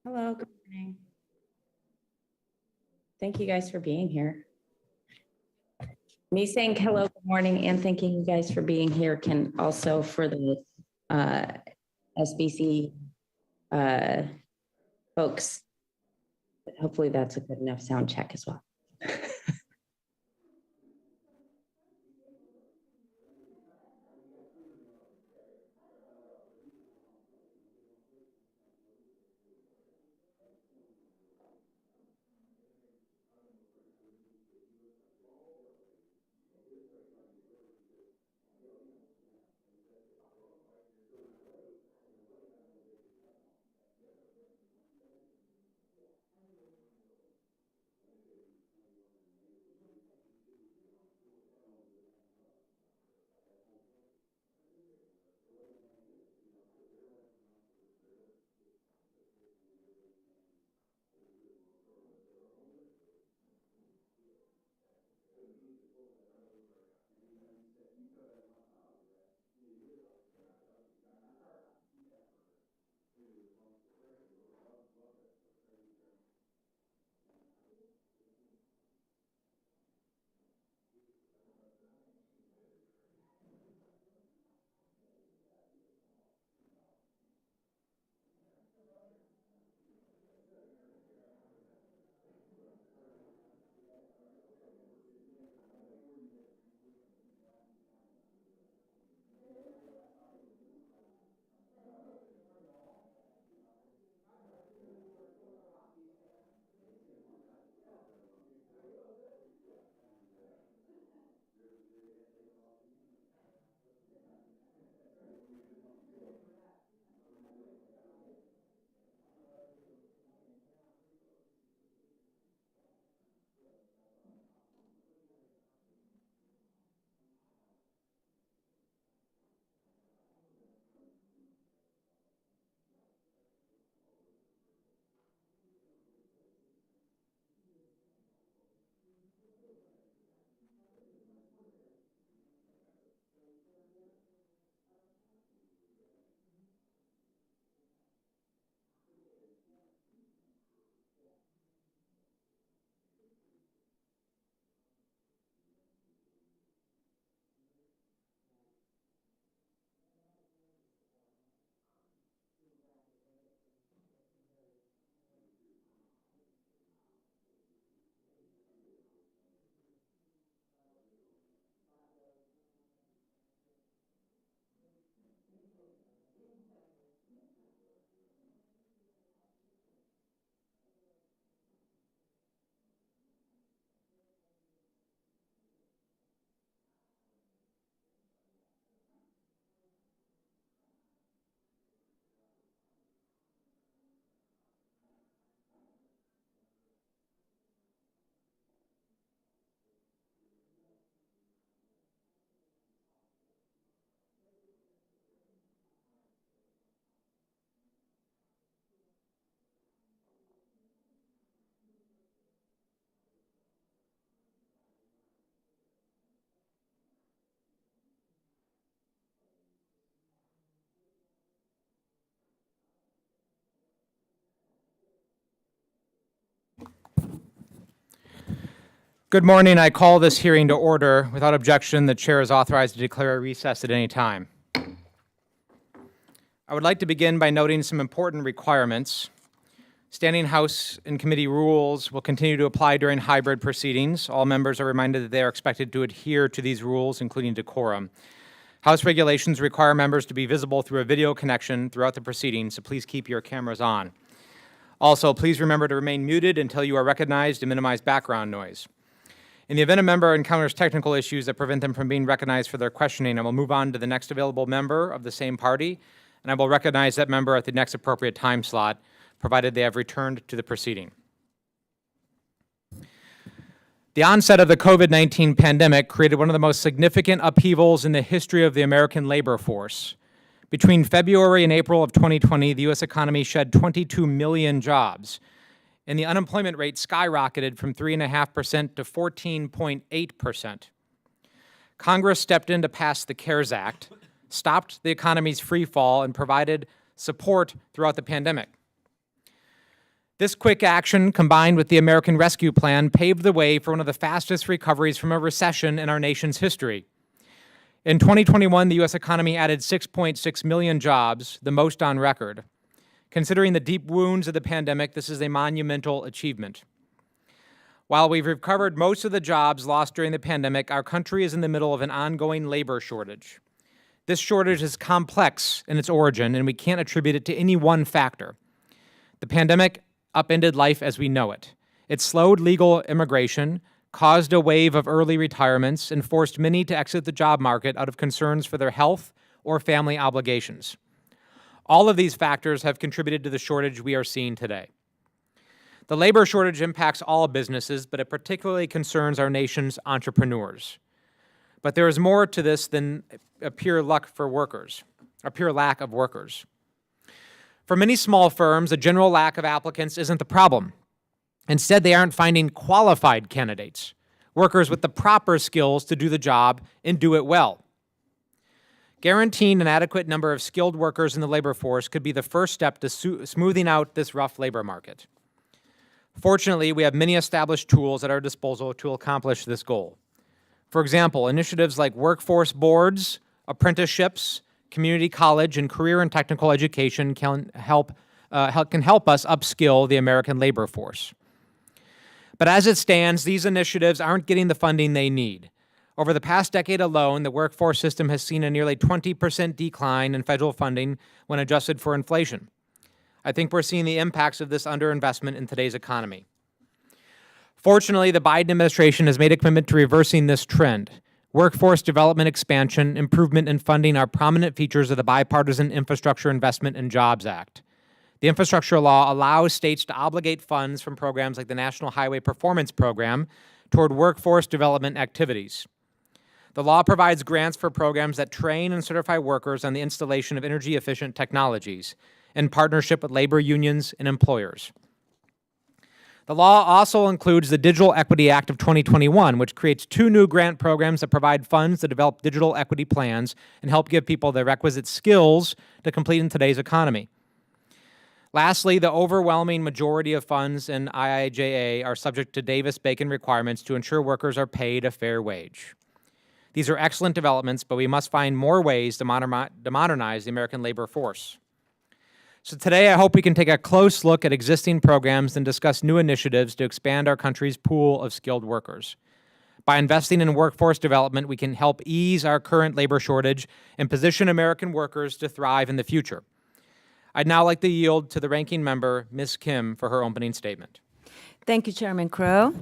Hello, good morning. Thank you guys for being here. Me saying hello, good morning, and thanking you guys for being here can also for the SBC folks. Hopefully that's a good enough sound check as well. Good morning. I call this hearing to order. Without objection, the chair is authorized to declare a recess at any time. I would like to begin by noting some important requirements. Standing House and committee rules will continue to apply during hybrid proceedings. All members are reminded that they are expected to adhere to these rules, including decorum. House regulations require members to be visible through a video connection throughout the proceedings, so please keep your cameras on. Also, please remember to remain muted until you are recognized and minimize background noise. In the event a member encounters technical issues that prevent them from being recognized for their questioning, I will move on to the next available member of the same party, and I will recognize that member at the next appropriate time slot, provided they have returned to the proceeding. The onset of the COVID-19 pandemic created one of the most significant upheavals in the history of the American labor force. Between February and April of 2020, the U.S. economy shed 22 million jobs, and the unemployment rate skyrocketed from 3.5% to 14.8%. Congress stepped in to pass the CARES Act, stopped the economy's free fall, and provided support throughout the pandemic. This quick action, combined with the American Rescue Plan, paved the way for one of the fastest recoveries from a recession in our nation's history. In 2021, the U.S. economy added 6.6 million jobs, the most on record. Considering the deep wounds of the pandemic, this is a monumental achievement. While we've recovered most of the jobs lost during the pandemic, our country is in the middle of an ongoing labor shortage. This shortage is complex in its origin, and we can't attribute it to any one factor. The pandemic upended life as we know it. It slowed legal immigration, caused a wave of early retirements, and forced many to exit the job market out of concerns for their health or family obligations. All of these factors have contributed to the shortage we are seeing today. The labor shortage impacts all businesses, but it particularly concerns our nation's entrepreneurs. But there is more to this than a pure lack of workers. For many small firms, a general lack of applicants isn't the problem. Instead, they aren't finding qualified candidates, workers with the proper skills to do the job and do it well. Guaranteeing an adequate number of skilled workers in the labor force could be the first step to smoothing out this rough labor market. Fortunately, we have many established tools at our disposal to accomplish this goal. For example, initiatives like workforce boards, apprenticeships, community college, and career and technical education can help us upskill the American labor force. But as it stands, these initiatives aren't getting the funding they need. Over the past decade alone, the workforce system has seen a nearly 20% decline in federal funding when adjusted for inflation. I think we're seeing the impacts of this underinvestment in today's economy. Fortunately, the Biden administration has made a commitment to reversing this trend. Workforce development expansion, improvement, and funding are prominent features of the Bipartisan Infrastructure Investment and Jobs Act. The infrastructure law allows states to obligate funds from programs like the National Highway Performance Program toward workforce development activities. The law provides grants for programs that train and certify workers on the installation of energy-efficient technologies in partnership with labor unions and employers. The law also includes the Digital Equity Act of 2021, which creates 2 new grant programs that provide funds to develop digital equity plans and help give people the requisite skills to complete in today's economy. Lastly, the overwhelming majority of funds in IIJA are subject to Davis-Bacon requirements to ensure workers are paid a fair wage. These are excellent developments, but we must find more ways to modernize the American labor force. So today, I hope we can take a close look at existing programs and discuss new initiatives to expand our country's pool of skilled workers. By investing in workforce development, we can help ease our current labor shortage and position American workers to thrive in the future. I'd now like to yield to the ranking member, Ms. Kim, for her opening statement. Thank you, Chairman Crow.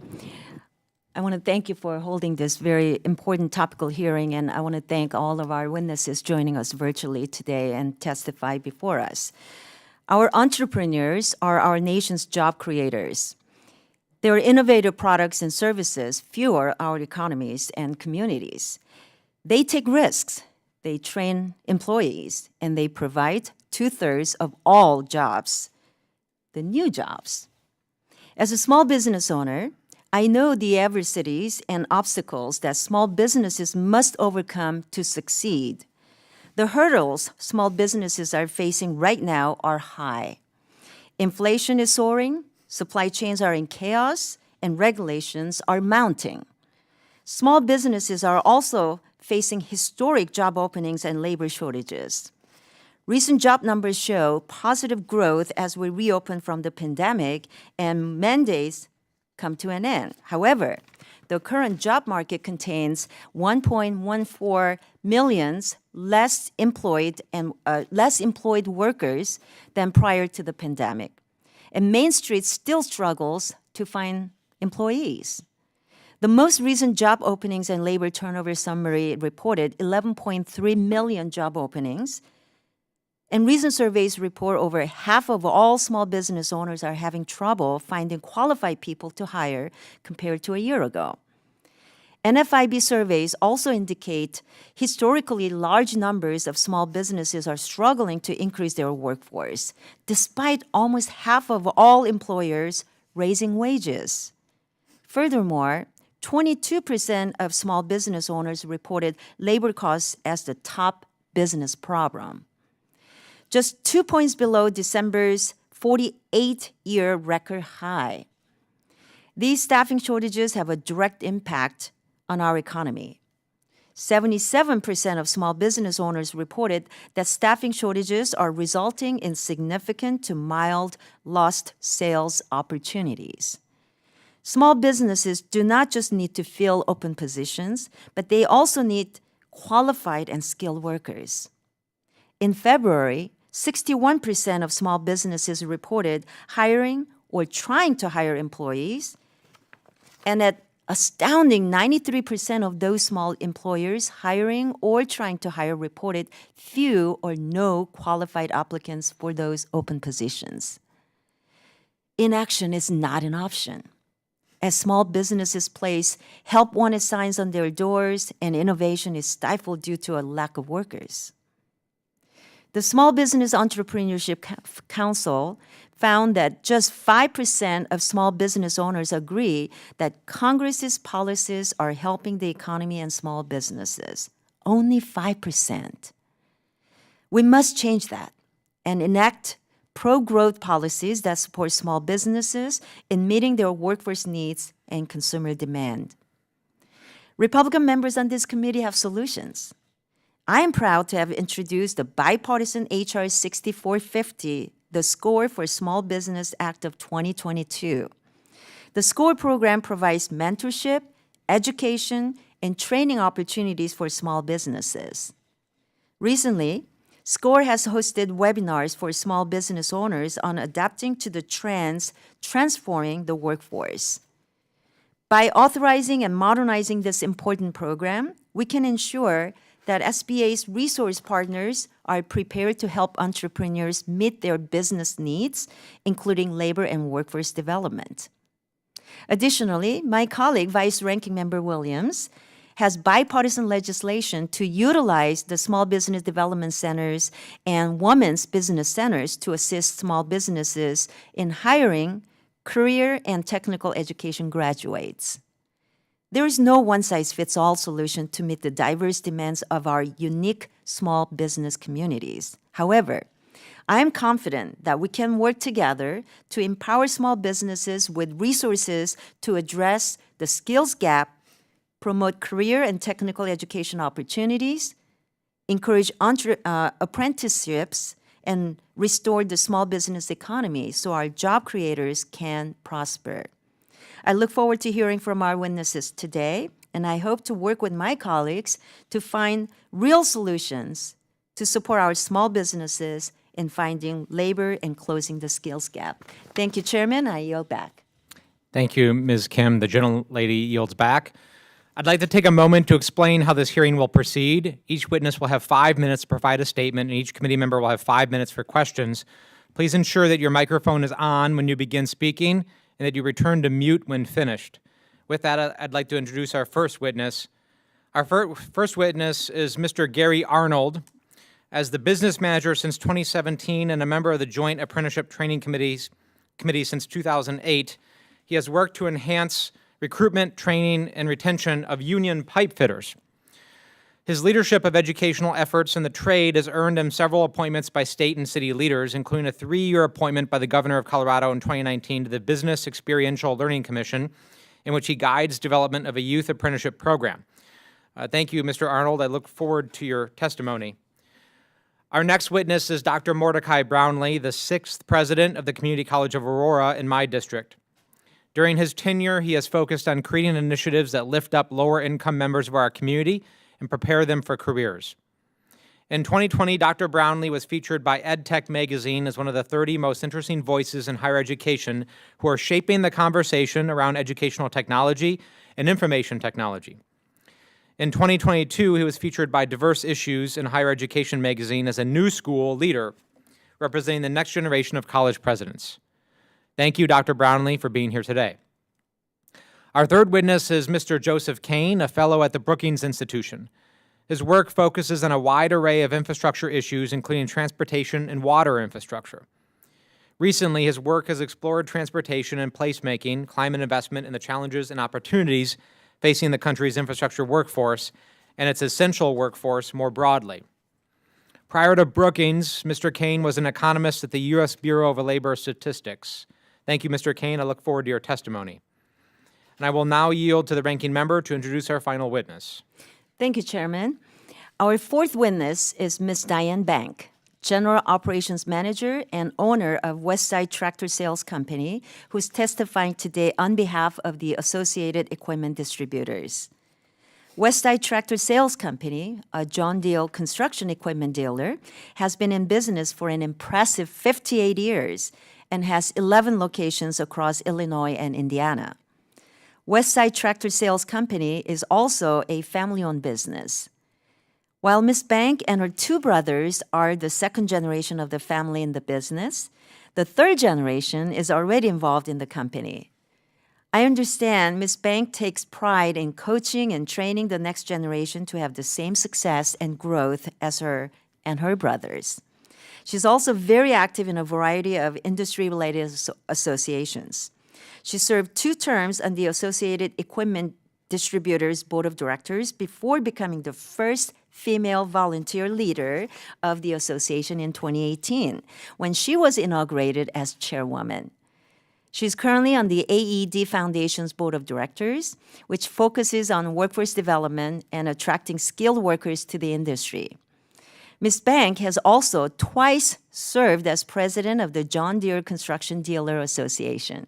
I want to thank you for holding this very important topical hearing, and I want to thank all of our witnesses joining us virtually today and testify before us. Our entrepreneurs are our nation's job creators. Their innovative products and services fuel our economies and communities. They take risks, they train employees, and they provide 2/3 of all jobs, the new jobs. As a small business owner, I know the adversities and obstacles that small businesses must overcome to succeed. The hurdles small businesses are facing right now are high. Inflation is soaring, supply chains are in chaos, and regulations are mounting. Small businesses are also facing historic job openings and labor shortages. Recent job numbers show positive growth as we reopen from the pandemic and mandates come to an end. However, the current job market contains 1.14 million less employed workers than prior to the pandemic. And Main Street still struggles to find employees. The most recent job openings and labor turnover summary reported 11.3 million job openings. And recent surveys report over half of all small business owners are having trouble finding qualified people to hire compared to a year ago. NFIB surveys also indicate historically large numbers of small businesses are struggling to increase their workforce, despite almost half of all employers raising wages. Furthermore, 22% of small business owners reported labor costs as the top business problem. Just 2 points below December's 48-year record high. These staffing shortages have a direct impact on our economy. 77% of small business owners reported that staffing shortages are resulting in significant to mild lost sales opportunities. Small businesses do not just need to fill open positions, but they also need qualified and skilled workers. In February, 61% of small businesses reported hiring or trying to hire employees, and at astounding 93% of those small employers hiring or trying to hire reported few or no qualified applicants for those open positions. Inaction is not an option. As small businesses place help wanted signs on their doors and innovation is stifled due to a lack of workers. The Small Business Entrepreneurship Council found that just 5% of small business owners agree that Congress's policies are helping the economy and small businesses. Only 5%. We must change that and enact pro-growth policies that support small businesses in meeting their workforce needs and consumer demand. Republican members on this committee have solutions. I am proud to have introduced the bipartisan H.R. 6450, the SCORE for Small Business Act of 2022. The SCORE program provides mentorship, education, and training opportunities for small businesses. Recently, SCORE has hosted webinars for small business owners on adapting to the trends transforming the workforce. By authorizing and modernizing this important program, we can ensure that SBA's resource partners are prepared to help entrepreneurs meet their business needs, including labor and workforce development. Additionally, my colleague, Vice Ranking Member Williams, has bipartisan legislation to utilize the Small Business Development Centers and Women's Business Centers to assist small businesses in hiring career and technical education graduates. There is no one-size-fits-all solution to meet the diverse demands of our unique small business communities. However, I am confident that we can work together to empower small businesses with resources to address the skills gap, promote career and technical education opportunities, encourage apprenticeships, and restore the small business economy so our job creators can prosper. I look forward to hearing from our witnesses today, and I hope to work with my colleagues to find real solutions to support our small businesses in finding labor and closing the skills gap. Thank you, Chairman. I yield back. Thank you, Ms. Kim. The gentlelady yields back. I'd like to take a moment to explain how this hearing will proceed. Each witness will have 5 minutes to provide a statement, and each committee member will have 5 minutes for questions. Please ensure that your microphone is on when you begin speaking and that you return to mute when finished. With that, I'd like to introduce our first witness. Our first witness is Mr. Gary Arnold. As the business manager since 2017 and a member of the Joint Apprenticeship Training Committee since 2008, he has worked to enhance recruitment, training, and retention of union pipe fitters. His leadership of educational efforts in the trade has earned him several appointments by state and city leaders, including a 3-year appointment by the Governor of Colorado in 2019 to the Business Experiential Learning Commission, in which he guides development of a youth apprenticeship program. Thank you, Mr. Arnold. I look forward to your testimony. Our next witness is Dr. Mordecai Brownlee, the 6th president of the Community College of Aurora in my district. During his tenure, he has focused on creating initiatives that lift up lower-income members of our community and prepare them for careers. In 2020, Dr. Brownlee was featured by EdTech magazine as one of the 30 most interesting voices in higher education who are shaping the conversation around educational technology and information technology. In 2022, he was featured by Diverse Issues in Higher Education magazine as a new school leader, representing the next generation of college presidents. Thank you, Dr. Brownlee, for being here today. Our third witness is Mr. Joseph Kane, a fellow at the Brookings Institution. His work focuses on a wide array of infrastructure issues, including transportation and water infrastructure. Recently, his work has explored transportation and placemaking, climate investment, and the challenges and opportunities facing the country's infrastructure workforce and its essential workforce more broadly. Prior to Brookings, Mr. Kane was an economist at the U.S. Bureau of Labor Statistics. Thank you, Mr. Kane. I look forward to your testimony. And I will now yield to the ranking member to introduce our final witness. Thank you, Chairman. Our fourth witness is Ms. Diane Bank, General Operations Manager and owner of Westside Tractor Sales Company, who's testifying today on behalf of the Associated Equipment Distributors. Westside Tractor Sales Company, a John Deere construction equipment dealer, has been in business for an impressive 58 years and has 11 locations across Illinois and Indiana. Westside Tractor Sales Company is also a family-owned business. While Ms. Bank and her two brothers are the second generation of the family in the business, the third generation is already involved in the company. I understand Ms. Bank takes pride in coaching and training the next generation to have the same success and growth as her and her brothers. She's also very active in a variety of industry-related associations. She served 2 terms on the Associated Equipment Distributors Board of Directors before becoming the first female volunteer leader of the association in 2018, when she was inaugurated as chairwoman. She's currently on the AED Foundation's Board of Directors, which focuses on workforce development and attracting skilled workers to the industry. Ms. Bank has also twice served as president of the John Deere Construction Dealer Association.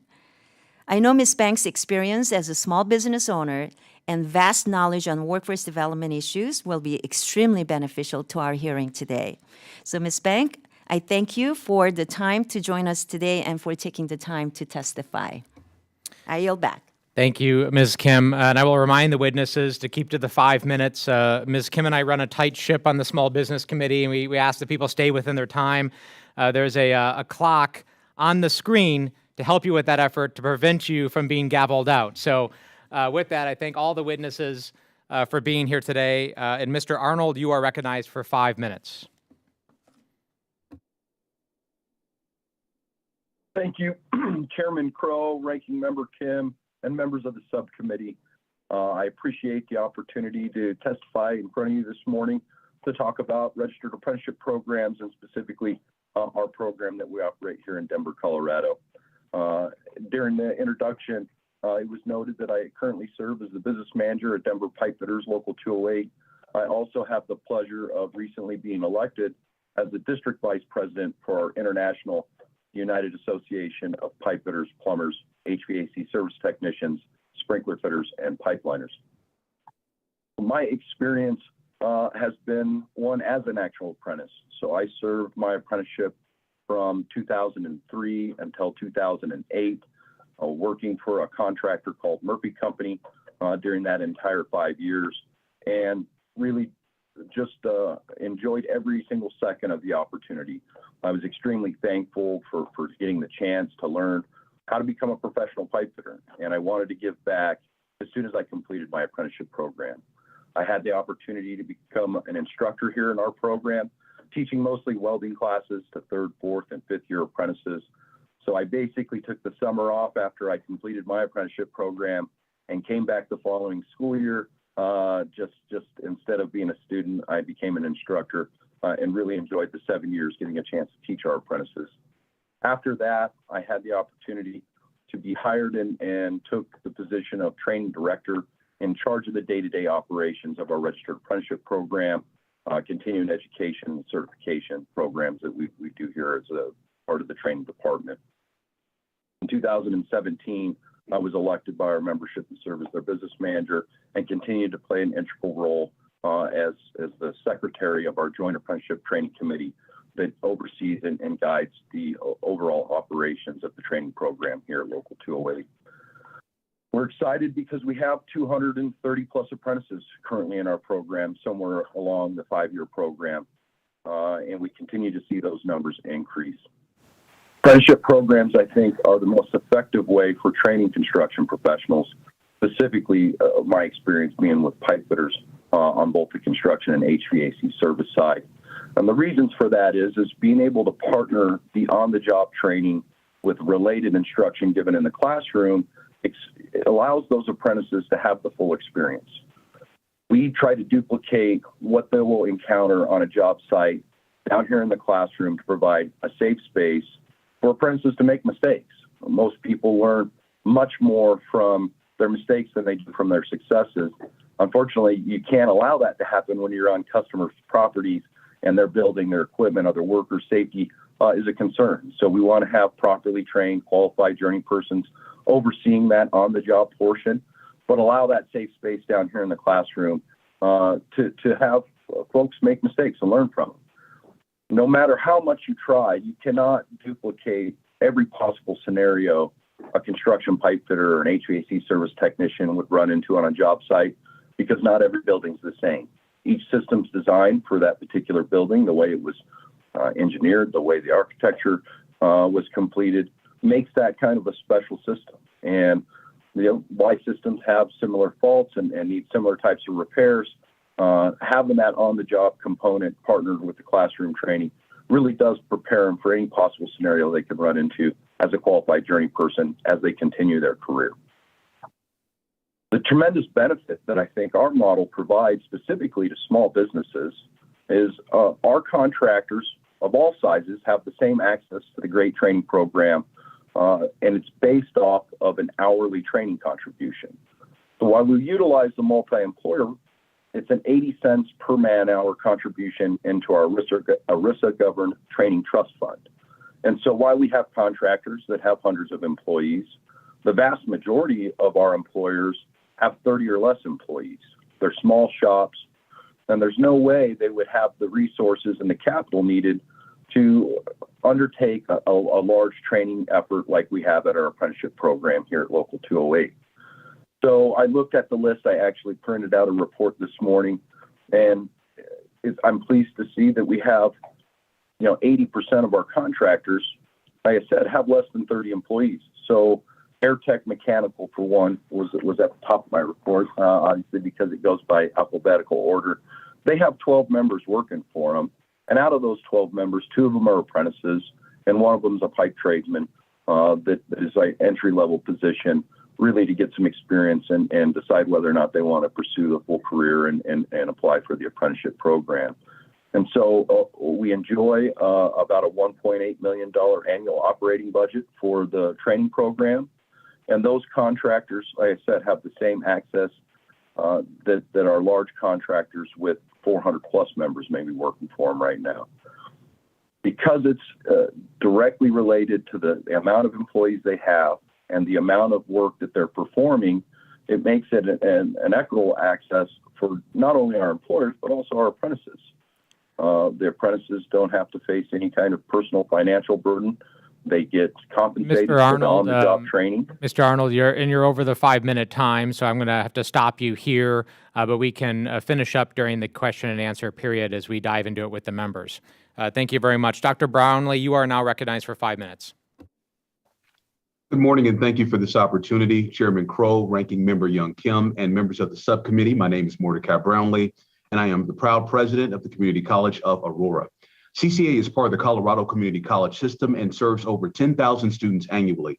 I know Ms. Bank's experience as a small business owner and vast knowledge on workforce development issues will be extremely beneficial to our hearing today. So, Ms. Bank, I thank you for the time to join us today and for taking the time to testify. I yield back. Thank you, Ms. Kim. And I will remind the witnesses to keep to the 5 minutes. Ms. Kim and I run a tight ship on the Small Business Committee, and we ask that people stay within their time. There's a clock on the screen to help you with that effort to prevent you from being gavelled out. So with that, I thank all the witnesses for being here today. And Mr. Arnold, you are recognized for 5 minutes. Thank you, Chairman Crow, Ranking Member Kim, and members of the subcommittee. I appreciate the opportunity to testify in front of you this morning to talk about registered apprenticeship programs and specifically our program that we operate here in Denver, Colorado. During the introduction, it was noted that I currently serve as the business manager at Denver Pipe Fitters Local 208. I also have the pleasure of recently being elected as the district vice president for our International United Association of Pipe Fitters, Plumbers, HVAC service technicians, sprinkler fitters, and pipeliners. My experience has been one as an actual apprentice. So I served my apprenticeship from 2003 until 2008, working for a contractor called Murphy Company during that entire 5 years, and really just enjoyed every single second of the opportunity. I was extremely thankful for getting the chance to learn how to become a professional pipe fitter, and I wanted to give back as soon as I completed my apprenticeship program. I had the opportunity to become an instructor here in our program, teaching mostly welding classes to 3rd, 4th, and 5th year apprentices. So I basically took the summer off after I completed my apprenticeship program and came back the following school year. Just instead of being a student, I became an instructor and really enjoyed the 7 years getting a chance to teach our apprentices. After that, I had the opportunity to be hired and took the position of training director in charge of the day-to-day operations of our registered apprenticeship program, continuing education and certification programs that we do here as a part of the training department. In 2017, I was elected by our membership to serve as their business manager and continued to play an integral role as the secretary of our Joint Apprenticeship Training Committee that oversees and guides the overall operations of the training program here at Local 208. We're excited because we have 230 plus apprentices currently in our program, somewhere along the 5-year program, and we continue to see those numbers increase. Apprenticeship programs, I think, are the most effective way for training construction professionals, specifically my experience being with pipe fitters on both the construction and HVAC service side. And the reasons for that is being able to partner the on-the-job training with related instruction given in the classroom. It allows those apprentices to have the full experience. We try to duplicate what they will encounter on a job site down here in the classroom to provide a safe space for apprentices to make mistakes. Most people learn much more from their mistakes than they do from their successes. Unfortunately, you can't allow that to happen when you're on customers' properties and they're building their equipment. Other workers' safety is a concern. So we want to have properly trained, qualified journey persons overseeing that on-the-job portion, but allow that safe space down here in the classroom to have folks make mistakes and learn from them. No matter how much you try, you cannot duplicate every possible scenario a construction pipe fitter or an HVAC service technician would run into on a job site, because not every building's the same. Each system's designed for that particular building, the way it was engineered, the way the architecture was completed, makes that kind of a special system. And why systems have similar faults and need similar types of repairs, having that on-the-job component partnered with the classroom training really does prepare them for any possible scenario they could run into as a qualified journey person as they continue their career. The tremendous benefit that I think our model provides specifically to small businesses is our contractors of all sizes have the same access to the GREAT training program, and it's based off of an hourly training contribution. So while we utilize the multi-employer, it's an 80 cents per man-hour contribution into our ERISA-governed training trust fund. And so while we have contractors that have hundreds of employees, the vast majority of our employers have 30 or less employees. They're small shops, and there's no way they would have the resources and the capital needed to undertake a large training effort like we have at our apprenticeship program here at Local 208. So I looked at the list. I actually printed out a report this morning, and I'm pleased to see that we have, 80% of our contractors, like I said, have less than 30 employees. So AirTech Mechanical, for one, was at the top of my report, obviously because it goes by alphabetical order. They have 12 members working for them, and out of those 12 members, 2 of them are apprentices, and one of them is a pipe tradesman that is an entry-level position, really to get some experience and decide whether or not they want to pursue a full career and apply for the apprenticeship program. And so we enjoy about a $1.8 million annual operating budget for the training program. And those contractors, like I said, have the same access that our large contractors with 400 plus members may be working for them right now. Because it's directly related to the amount of employees they have and the amount of work that they're performing, it makes it an equitable access for not only our employers, but also our apprentices. The apprentices don't have to face any kind of personal financial burden. They get compensated for the on-the-job training. Mr. Arnold, you're over the 5-minute time, so I'm going to have to stop you here, but we can finish up during the question and answer period as we dive into it with the members. Thank you very much. Dr. Brownlee, you are now recognized for 5 minutes. Good morning, and thank you for this opportunity. Chairman Crow, Ranking Member Young Kim, and members of the subcommittee. My name is Mordecai Brownlee, and I am the proud president of the Community College of Aurora. CCA is part of the Colorado Community College system and serves over 10,000 students annually.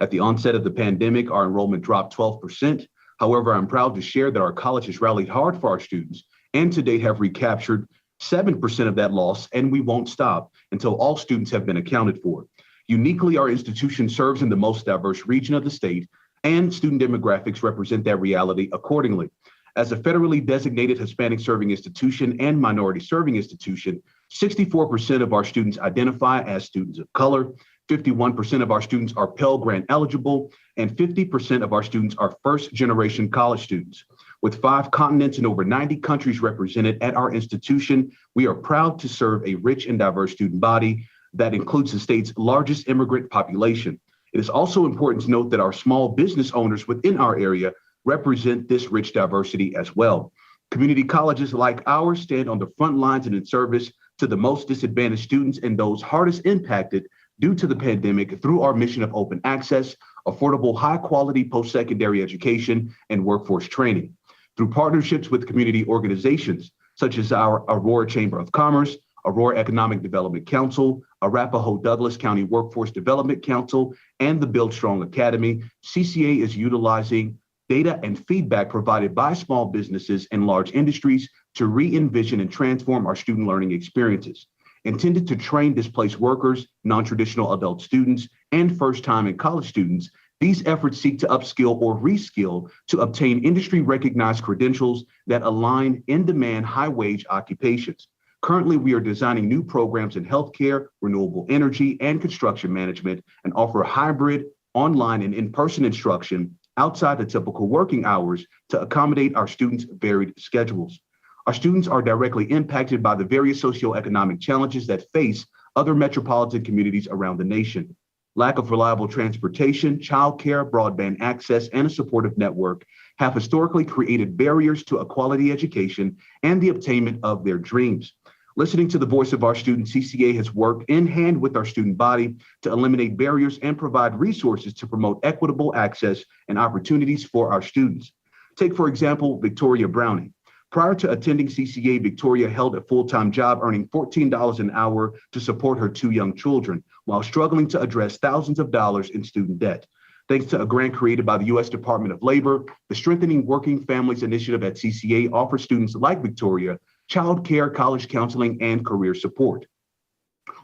At the onset of the pandemic, our enrollment dropped 12%. However, I'm proud to share that our college has rallied hard for our students and to date have recaptured 7% of that loss, and we won't stop until all students have been accounted for. Uniquely, our institution serves in the most diverse region of the state, and student demographics represent that reality accordingly. As a federally designated Hispanic serving institution and minority serving institution, 64% of our students identify as students of color, 51% of our students are Pell Grant eligible, and 50% of our students are first-generation college students. With 5 continents and over 90 countries represented at our institution, we are proud to serve a rich and diverse student body that includes the state's largest immigrant population. It is also important to note that our small business owners within our area represent this rich diversity as well. Community colleges like ours stand on the front lines and in service to the most disadvantaged students and those hardest impacted due to the pandemic through our mission of open access, affordable, high-quality post-secondary education, and workforce training. Through partnerships with community organizations such as our Aurora Chamber of Commerce, Aurora Economic Development Council, Arapahoe Douglas County Workforce Development Council, and the Build Strong Academy, CCA is utilizing data and feedback provided by small businesses and large industries to re-envision and transform our student learning experiences. intended to train displaced workers, non-traditional adult students, and first-time and college students. These efforts seek to upskill or reskill to obtain industry-recognized credentials that align in-demand, high-wage occupations. Currently, we are designing new programs in healthcare, renewable energy, and construction management, and offer hybrid, online, and in-person instruction outside the typical working hours to accommodate our students' varied schedules. Our students are directly impacted by the various socioeconomic challenges that face other metropolitan communities around the nation. Lack of reliable transportation, childcare, broadband access, and a supportive network have historically created barriers to a quality education and the attainment of their dreams. Listening to the voice of our students, CCA has worked in hand with our student body to eliminate barriers and provide resources to promote equitable access and opportunities for our students. Take, for example, Victoria Browning. Prior to attending CCA, Victoria held a full-time job earning $14 an hour to support her 2 young children while struggling to address thousands of dollars in student debt. Thanks to a grant created by the U.S. Department of Labor, the Strengthening Working Families Initiative at CCA offers students like Victoria child care, college counseling, and career support.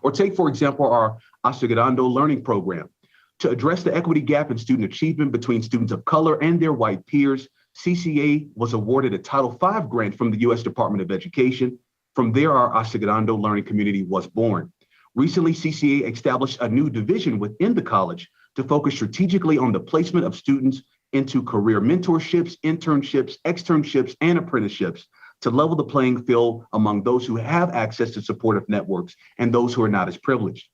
Or take, for example, our Asegurando Learning Program. To address the equity gap in student achievement between students of color and their white peers, CCA was awarded a Title V grant from the U.S. Department of Education. From there, our Asegurando Learning Community was born. Recently, CCA established a new division within the college to focus strategically on the placement of students into career mentorships, internships, externships, and apprenticeships to level the playing field among those who have access to supportive networks and those who are not as privileged.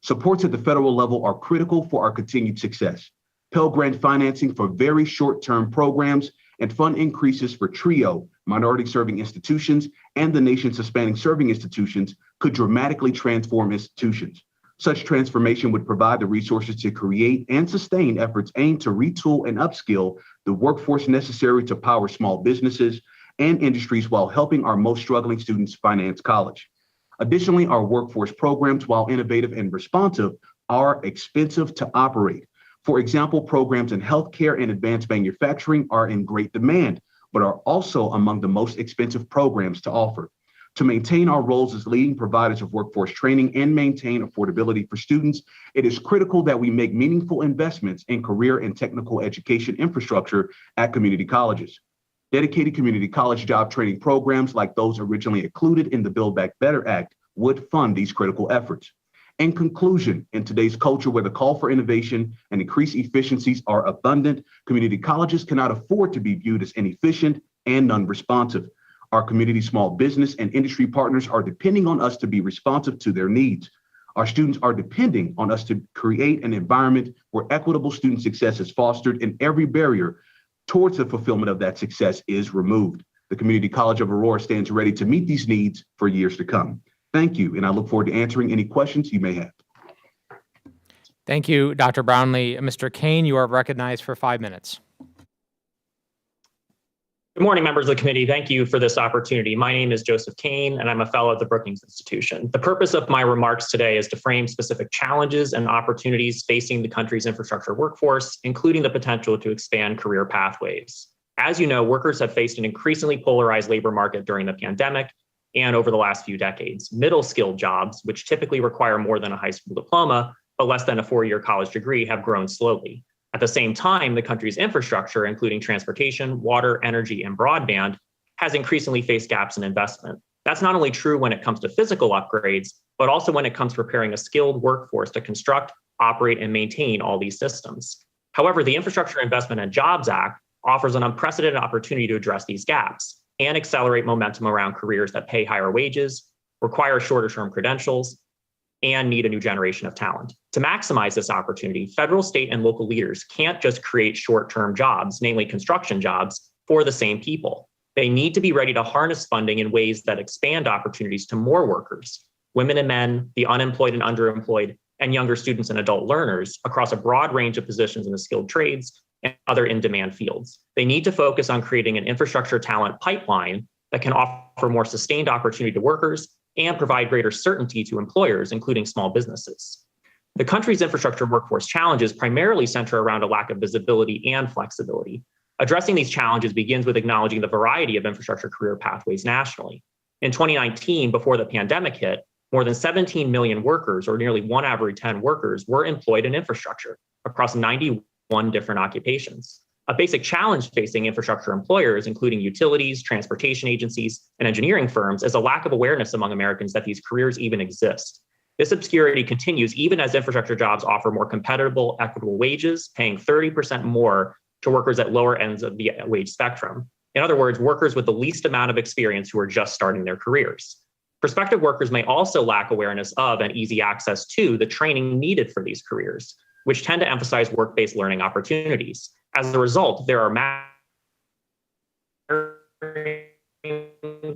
Supports at the federal level are critical for our continued success. Pell Grant financing for very short-term programs and fund increases for TRIO, minority serving institutions, and the nation's Hispanic serving institutions could dramatically transform institutions. Such transformation would provide the resources to create and sustain efforts aimed to retool and upskill the workforce necessary to power small businesses and industries while helping our most struggling students finance college. Additionally, our workforce programs, while innovative and responsive, are expensive to operate. For example, programs in healthcare and advanced manufacturing are in great demand, but are also among the most expensive programs to offer. To maintain our roles as leading providers of workforce training and maintain affordability for students, it is critical that we make meaningful investments in career and technical education infrastructure at community colleges. Dedicated community college job training programs like those originally included in the Build Back Better Act would fund these critical efforts. In conclusion, in today's culture where the call for innovation and increased efficiencies are abundant, community colleges cannot afford to be viewed as inefficient and non-responsive. Our community small business and industry partners are depending on us to be responsive to their needs. Our students are depending on us to create an environment where equitable student success is fostered and every barrier towards the fulfillment of that success is removed. The Community College of Aurora stands ready to meet these needs for years to come. Thank you, and I look forward to answering any questions you may have. Thank you, Dr. Brownlee. Mr. Kane, you are recognized for 5 minutes. Good morning, members of the committee. Thank you for this opportunity. My name is Joseph Kane, and I'm a fellow at the Brookings Institution. The purpose of my remarks today is to frame specific challenges and opportunities facing the country's infrastructure workforce, including the potential to expand career pathways. As you know, workers have faced an increasingly polarized labor market during the pandemic and over the last few decades. Middle-skilled jobs, which typically require more than a high school diploma, but less than a 4-year college degree, have grown slowly. At the same time, the country's infrastructure, including transportation, water, energy, and broadband, has increasingly faced gaps in investment. That's not only true when it comes to physical upgrades, but also when it comes to preparing a skilled workforce to construct, operate, and maintain all these systems. However, the Infrastructure Investment and Jobs Act offers an unprecedented opportunity to address these gaps and accelerate momentum around careers that pay higher wages, require shorter-term credentials, and need a new generation of talent. To maximize this opportunity, federal, state, and local leaders can't just create short-term jobs, namely construction jobs, for the same people. They need to be ready to harness funding in ways that expand opportunities to more workers, women and men, the unemployed and underemployed, and younger students and adult learners across a broad range of positions in the skilled trades and other in-demand fields. They need to focus on creating an infrastructure talent pipeline that can offer more sustained opportunity to workers and provide greater certainty to employers, including small businesses. The country's infrastructure workforce challenges primarily center around a lack of visibility and flexibility. Addressing these challenges begins with acknowledging the variety of infrastructure career pathways nationally. In 2019, before the pandemic hit, more than 17 million workers, or nearly 1 out of every 10 workers, were employed in infrastructure across 91 different occupations. A basic challenge facing infrastructure employers, including utilities, transportation agencies, and engineering firms, is a lack of awareness among Americans that these careers even exist. This obscurity continues even as infrastructure jobs offer more competitive, equitable wages, paying 30% more to workers at lower ends of the wage spectrum. In other words, workers with the least amount of experience who are just starting their careers. Prospective workers may also lack awareness of and easy access to the training needed for these careers, which tend to emphasize work-based learning opportunities. As a result, there are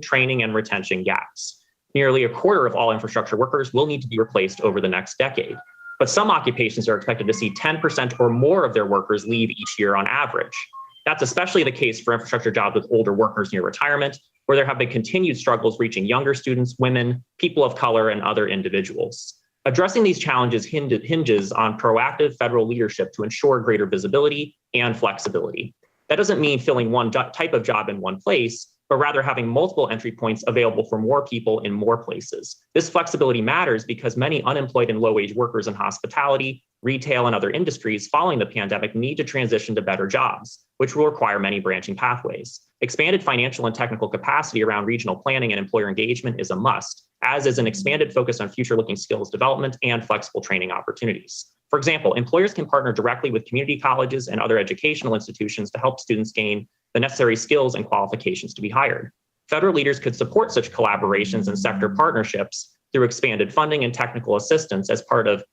training and retention gaps. Nearly a quarter of all infrastructure workers will need to be replaced over the next decade. But some occupations are expected to see 10% or more of their workers leave each year on average. That's especially the case for infrastructure jobs with older workers near retirement, where there have been continued struggles reaching younger students, women, people of color, and other individuals. Addressing these challenges hinges on proactive federal leadership to ensure greater visibility and flexibility. That doesn't mean filling one type of job in one place, but rather having multiple entry points available for more people in more places. This flexibility matters because many unemployed and low-wage workers in hospitality, retail, and other industries following the pandemic need to transition to better jobs, which will require many branching pathways. Expanded financial and technical capacity around regional planning and employer engagement is a must, as is an expanded focus on future-looking skills development and flexible training opportunities. For example, employers can partner directly with community colleges and other educational institutions to help students gain the necessary skills and qualifications to be hired. Federal leaders could support such collaborations and sector partnerships through expanded funding and technical assistance as part of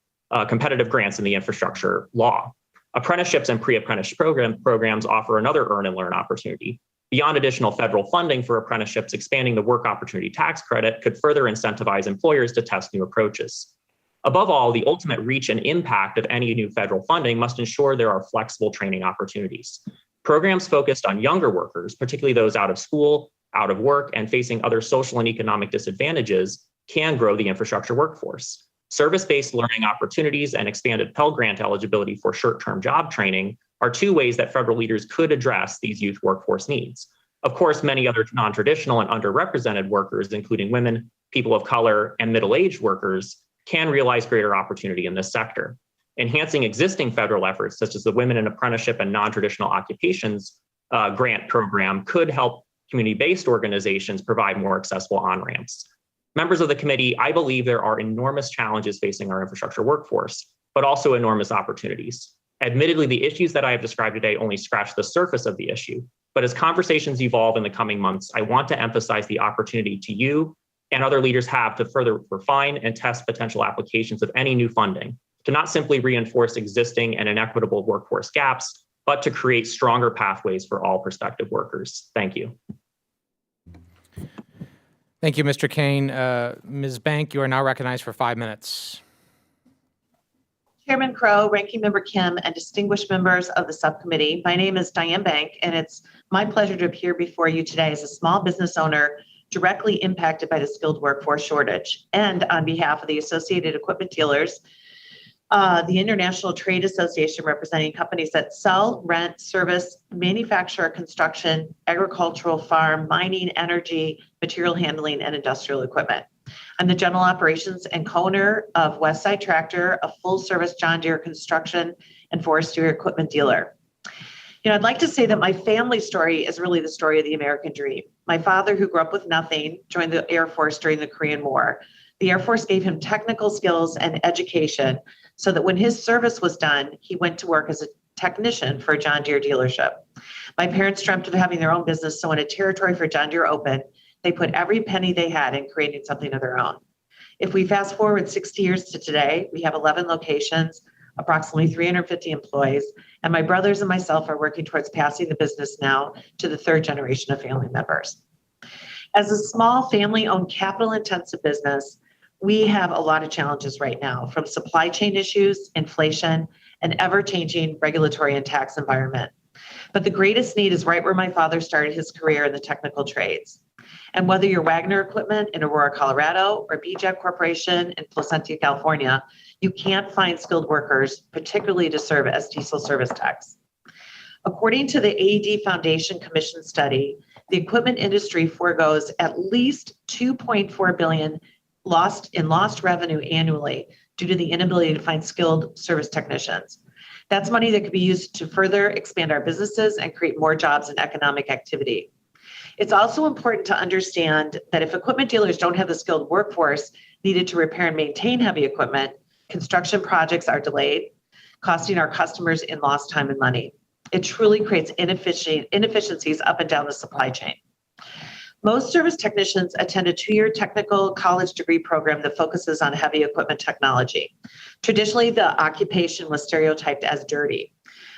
competitive grants in the infrastructure law. Apprenticeships and pre-apprenticeship programs offer another earn and learn opportunity. Beyond additional federal funding for apprenticeships, expanding the work opportunity tax credit could further incentivize employers to test new approaches. Above all, the ultimate reach and impact of any new federal funding must ensure there are flexible training opportunities. Programs focused on younger workers, particularly those out of school, out of work, and facing other social and economic disadvantages, can grow the infrastructure workforce. Service-based learning opportunities and expanded Pell Grant eligibility for short-term job training are two ways that federal leaders could address these youth workforce needs. Of course, many other non-traditional and underrepresented workers, including women, people of color, and middle-aged workers, can realize greater opportunity in this sector. Enhancing existing federal efforts, such as the Women in Apprenticeship and Non-Traditional Occupations Grant Program, could help community-based organizations provide more accessible on-ramps. Members of the committee, I believe there are enormous challenges facing our infrastructure workforce, but also enormous opportunities. Admittedly, the issues that I have described today only scratch the surface of the issue, but as conversations evolve in the coming months, I want to emphasize the opportunity to you and other leaders have to further refine and test potential applications of any new funding, to not simply reinforce existing and inequitable workforce gaps, but to create stronger pathways for all prospective workers. Thank you. Thank you, Mr. Kane. Ms. Bank, you are now recognized for 5 minutes. Chairman Crow, Ranking Member Kim, and distinguished members of the subcommittee, my name is Diane Bank, and it's my pleasure to appear before you today as a small business owner directly impacted by the skilled workforce shortage, and on behalf of the Associated Equipment Dealers, the International Trade Association representing companies that sell, rent, service, manufacture, construction, agricultural, farm, mining, energy, material handling, and industrial equipment. I'm the general operations and co-owner of Westside Tractor, a full-service John Deere construction and forestry equipment dealer. I'd like to say that my family story is really the story of the American dream. My father, who grew up with nothing, joined the Air Force during the Korean War. The Air Force gave him technical skills and education so that when his service was done, he went to work as a technician for a John Deere dealership. My parents dreamt of having their own business, so when a territory for John Deere opened, they put every penny they had in creating something of their own. If we fast forward 60 years to today, we have 11 locations, approximately 350 employees, and my brothers and myself are working towards passing the business now to the third generation of family members. As a small family-owned capital-intensive business, we have a lot of challenges right now, from supply chain issues, inflation, and ever-changing regulatory and tax environment. But the greatest need is right where my father started his career in the technical trades. And whether you're Wagner Equipment in Aurora, Colorado, or BJEC Corporation in Placentia, California, you can't find skilled workers, particularly to serve as diesel service techs. According to the AED Foundation Commission study, the equipment industry forgoes at least $2.4 billion lost revenue annually due to the inability to find skilled service technicians. That's money that could be used to further expand our businesses and create more jobs and economic activity. It's also important to understand that if equipment dealers don't have the skilled workforce needed to repair and maintain heavy equipment, construction projects are delayed, costing our customers in lost time and money. It truly creates inefficiencies up and down the supply chain. Most service technicians attend a 2-year technical college degree program that focuses on heavy equipment technology. Traditionally, the occupation was stereotyped as dirty.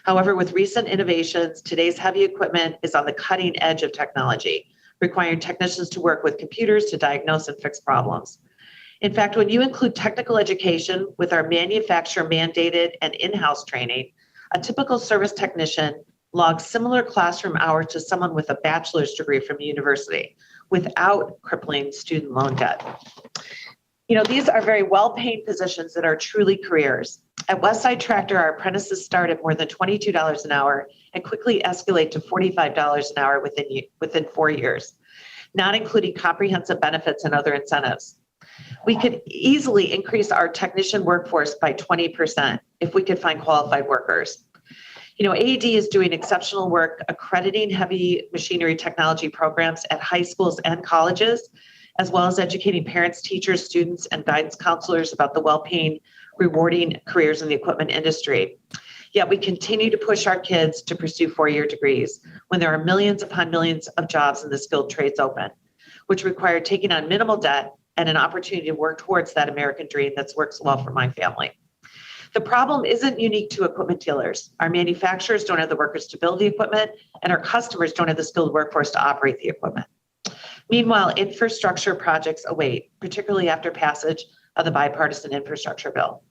However, with recent innovations, today's heavy equipment is on the cutting edge of technology, requiring technicians to work with computers to diagnose and fix problems. In fact, when you include technical education with our manufacturer mandated and in-house training, a typical service technician logs similar classroom hours to someone with a bachelor's degree from a university without crippling student loan debt. These are very well-paid positions that are truly careers. At Westside Tractor, our apprentices start at more than $22 an hour and quickly escalate to $45 an hour within 4 years, not including comprehensive benefits and other incentives. We could easily increase our technician workforce by 20% if we could find qualified workers. AED is doing exceptional work accrediting heavy machinery technology programs at high schools and colleges, as well as educating parents, teachers, students, and guidance counselors about the well-paying, rewarding careers in the equipment industry. Yet we continue to push our kids to pursue 4-year degrees when there are millions upon millions of jobs in the skilled trades open, which require taking on minimal debt and an opportunity to work towards that American dream that's works well for my family. The problem isn't unique to equipment dealers. Our manufacturers don't have the workers to build the equipment, and our customers don't have the skilled workforce to operate the equipment. Meanwhile, infrastructure projects await, particularly after passage of the Bipartisan Infrastructure Bill.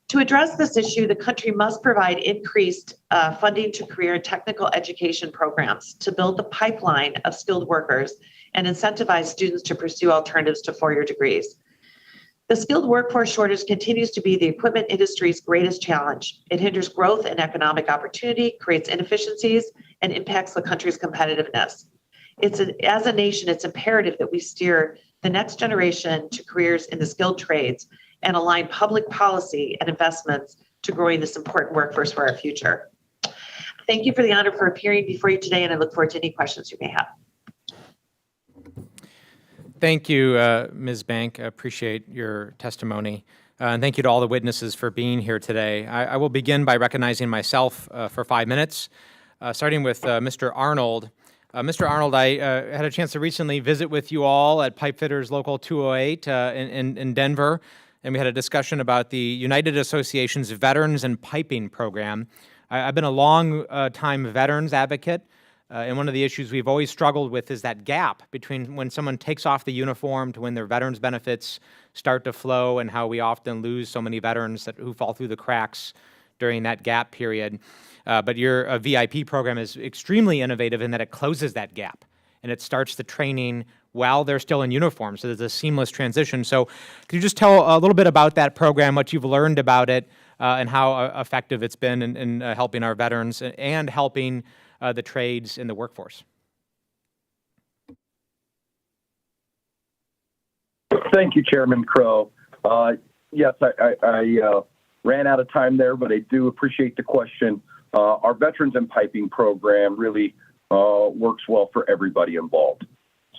To address this issue, the country must provide increased funding to career and technical education programs to build the pipeline of skilled workers and incentivize students to pursue alternatives to 4-year degrees. The skilled workforce shortage continues to be the equipment industry's greatest challenge. It hinders growth and economic opportunity, creates inefficiencies, and impacts the country's competitiveness. As a nation, it's imperative that we steer the next generation to careers in the skilled trades and align public policy and investments to growing this important workforce for our future. Thank you for the honor for appearing before you today, and I look forward to any questions you may have. Thank you, Ms. Bank. I appreciate your testimony. And thank you to all the witnesses for being here today. I will begin by recognizing myself for 5 minutes, starting with Mr. Arnold. Mr. Arnold, I had a chance to recently visit with you all at Pipefitters Local 208 in Denver, and we had a discussion about the United Association's Veterans and Piping Program. I've been a long-time veterans advocate, and one of the issues we've always struggled with is that gap between when someone takes off the uniform to when their veterans benefits start to flow, and how we often lose so many veterans who fall through the cracks during that gap period. But your VIP program is extremely innovative in that it closes that gap, and it starts the training while they're still in uniform, so there's a seamless transition. So could you just tell a little bit about that program, what you've learned about it, and how effective it's been in helping our veterans and helping the trades in the workforce? Thank you, Chairman Crow. Yes, I ran out of time there, but I do appreciate the question. Our Veterans and Piping program really works well for everybody involved.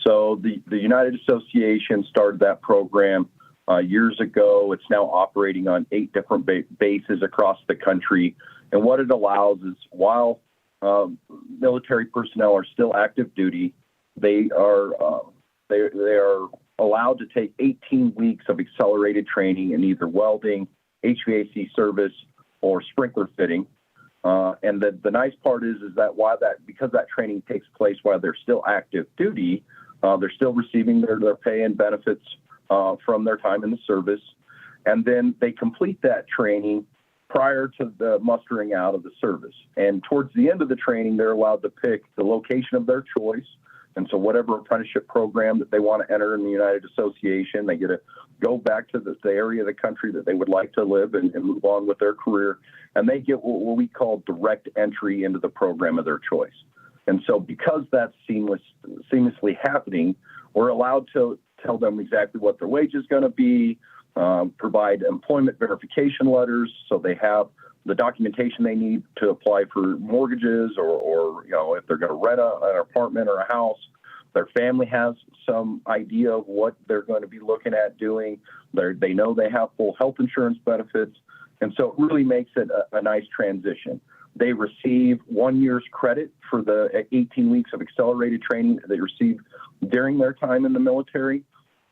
So the United Association started that program years ago. It's now operating on 8 different bases across the country. And what it allows is, while military personnel are still active duty, they are allowed to take 18 weeks of accelerated training in either welding, HVAC service, or sprinkler fitting. And the nice part is that because that training takes place while they're still active duty, they're still receiving their pay and benefits from their time in the service. And then they complete that training prior to the mustering out of the service. And towards the end of the training, they're allowed to pick the location of their choice. And so whatever apprenticeship program that they want to enter in the United Association, they get to go back to the area of the country that they would like to live and move on with their career. And they get what we call direct entry into the program of their choice. And so because that's seamlessly happening, we're allowed to tell them exactly what their wage is going to be, provide employment verification letters so they have the documentation they need to apply for mortgages or if they're going to rent an apartment or a house. Their family has some idea of what they're going to be looking at doing. They know they have full health insurance benefits. And so it really makes it a nice transition. They receive 1 year's credit for the 18 weeks of accelerated training that they receive during their time in the military.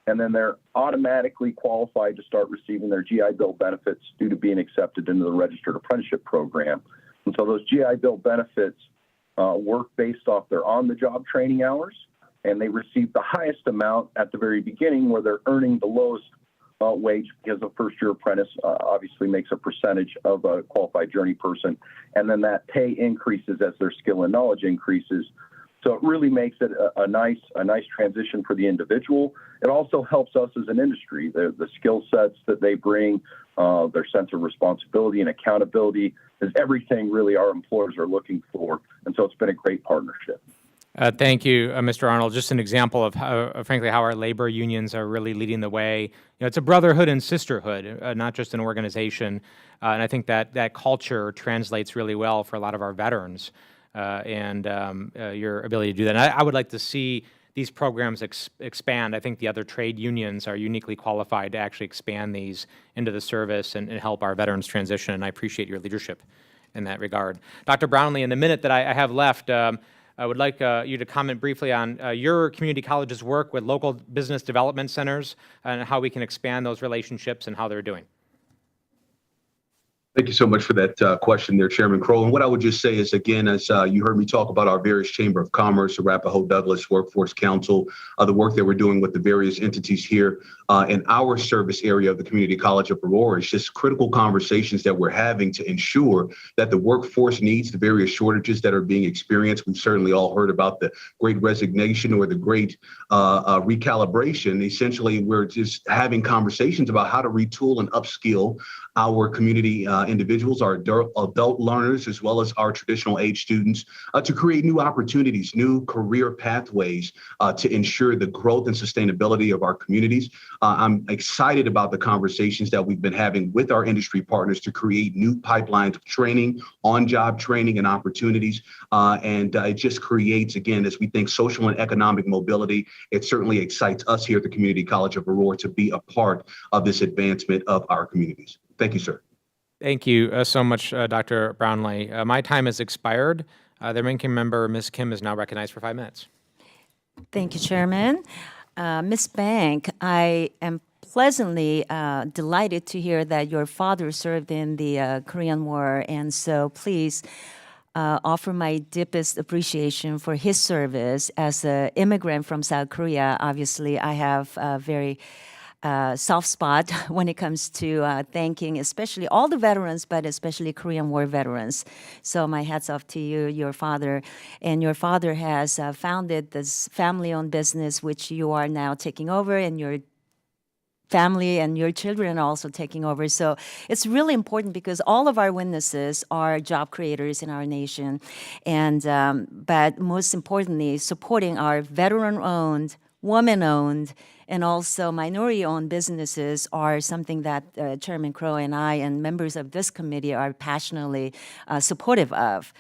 And then they're automatically qualified to start receiving their GI Bill benefits due to being accepted into the Registered Apprenticeship Program. And so those GI Bill benefits work based off their on-the-job training hours, and they receive the highest amount at the very beginning where they're earning the lowest wage because a first-year apprentice obviously makes a percentage of a qualified journey person, and then that pay increases as their skill and knowledge increases. So it really makes it a nice transition for the individual. It also helps us as an industry. The skill sets that they bring, their sense of responsibility and accountability is everything really our employers are looking for. And so it's been a great partnership. Thank you, Mr. Arnold. Just an example of how, frankly, how our labor unions are really leading the way. It's a brotherhood and sisterhood, not just an organization. And I think that culture translates really well for a lot of our veterans. And your ability to do that. And I would like to see these programs expand. I think the other trade unions are uniquely qualified to actually expand these into the service and help our veterans transition, and I appreciate your leadership in that regard. Dr. Brownlee, in the minute that I have left, I would like you to comment briefly on your community college's work with local business development centers and how we can expand those relationships and how they're doing. Thank you so much for that question there, Chairman Crow. And what I would just say is, again, as you heard me talk about our various Chamber of Commerce, Arapahoe Douglas Workforce Council, the work that we're doing with the various entities here in our service area of the Community College of Aurora, it's just critical conversations that we're having to ensure that the workforce needs the various shortages that are being experienced. We've certainly all heard about the great resignation or the great recalibration. Essentially, we're just having conversations about how to retool and upskill our community individuals, our adult learners, as well as our traditional age students, to create new opportunities, new career pathways to ensure the growth and sustainability of our communities. I'm excited about the conversations that we've been having with our industry partners to create new pipelines of training, on-job training and opportunities. And it just creates, again, as we think social and economic mobility, it certainly excites us here at the Community College of Aurora to be a part of this advancement of our communities. Thank you, sir. Thank you so much, Dr. Brownlee. My time has expired. The ranking member, Ms. Kim, is now recognized for 5 minutes. Thank you, Chairman. Ms. Bank, I am pleasantly delighted to hear that your father served in the Korean War, and so please offer my deepest appreciation for his service. As an immigrant from South Korea, obviously I have a very soft spot when it comes to thanking especially all the veterans, but especially Korean War veterans. So my hats off to you, your father. And your father has founded this family-owned business, which you are now taking over, and your family and your children are also taking over. So it's really important because all of our witnesses are job creators in our nation. And but most importantly, supporting our veteran-owned, woman-owned, and also minority-owned businesses are something that Chairman Crow and I and members of this committee are passionately supportive of.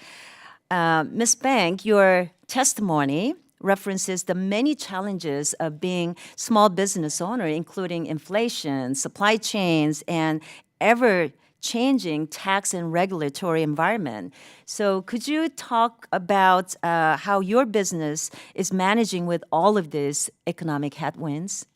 Ms. Bank, your testimony references the many challenges of being small business owner, including inflation, supply chains, and ever-changing tax and regulatory environment. So could you talk about how your business is managing with all of these economic headwinds?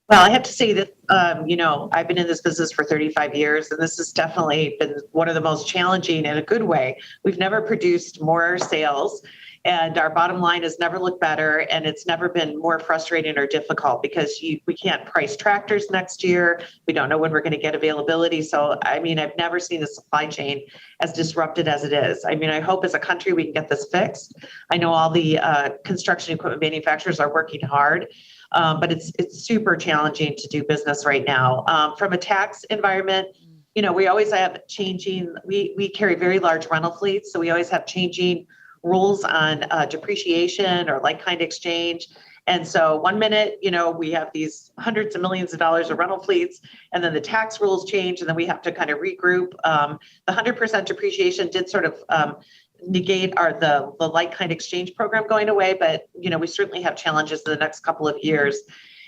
Well, I have to say that, I've been in this business for 35 years, and this has definitely been one of the most challenging in a good way. We've never produced more sales, and our bottom line has never looked better, and it's never been more frustrating or difficult because we can't price tractors next year. We don't know when we're going to get availability. So, I've never seen the supply chain as disrupted as it is. I hope as a country we can get this fixed. I know all the construction equipment manufacturers are working hard. But it's super challenging to do business right now. From a tax environment, we always have changing, we carry very large rental fleets, so we always have changing rules on depreciation or like-kind exchange. And so one minute, we have these hundreds of millions of dollars of rental fleets, and then the tax rules change, and then we have to kind of regroup. The 100% depreciation did sort of negate the like-kind exchange program going away, but we certainly have challenges in the next couple of years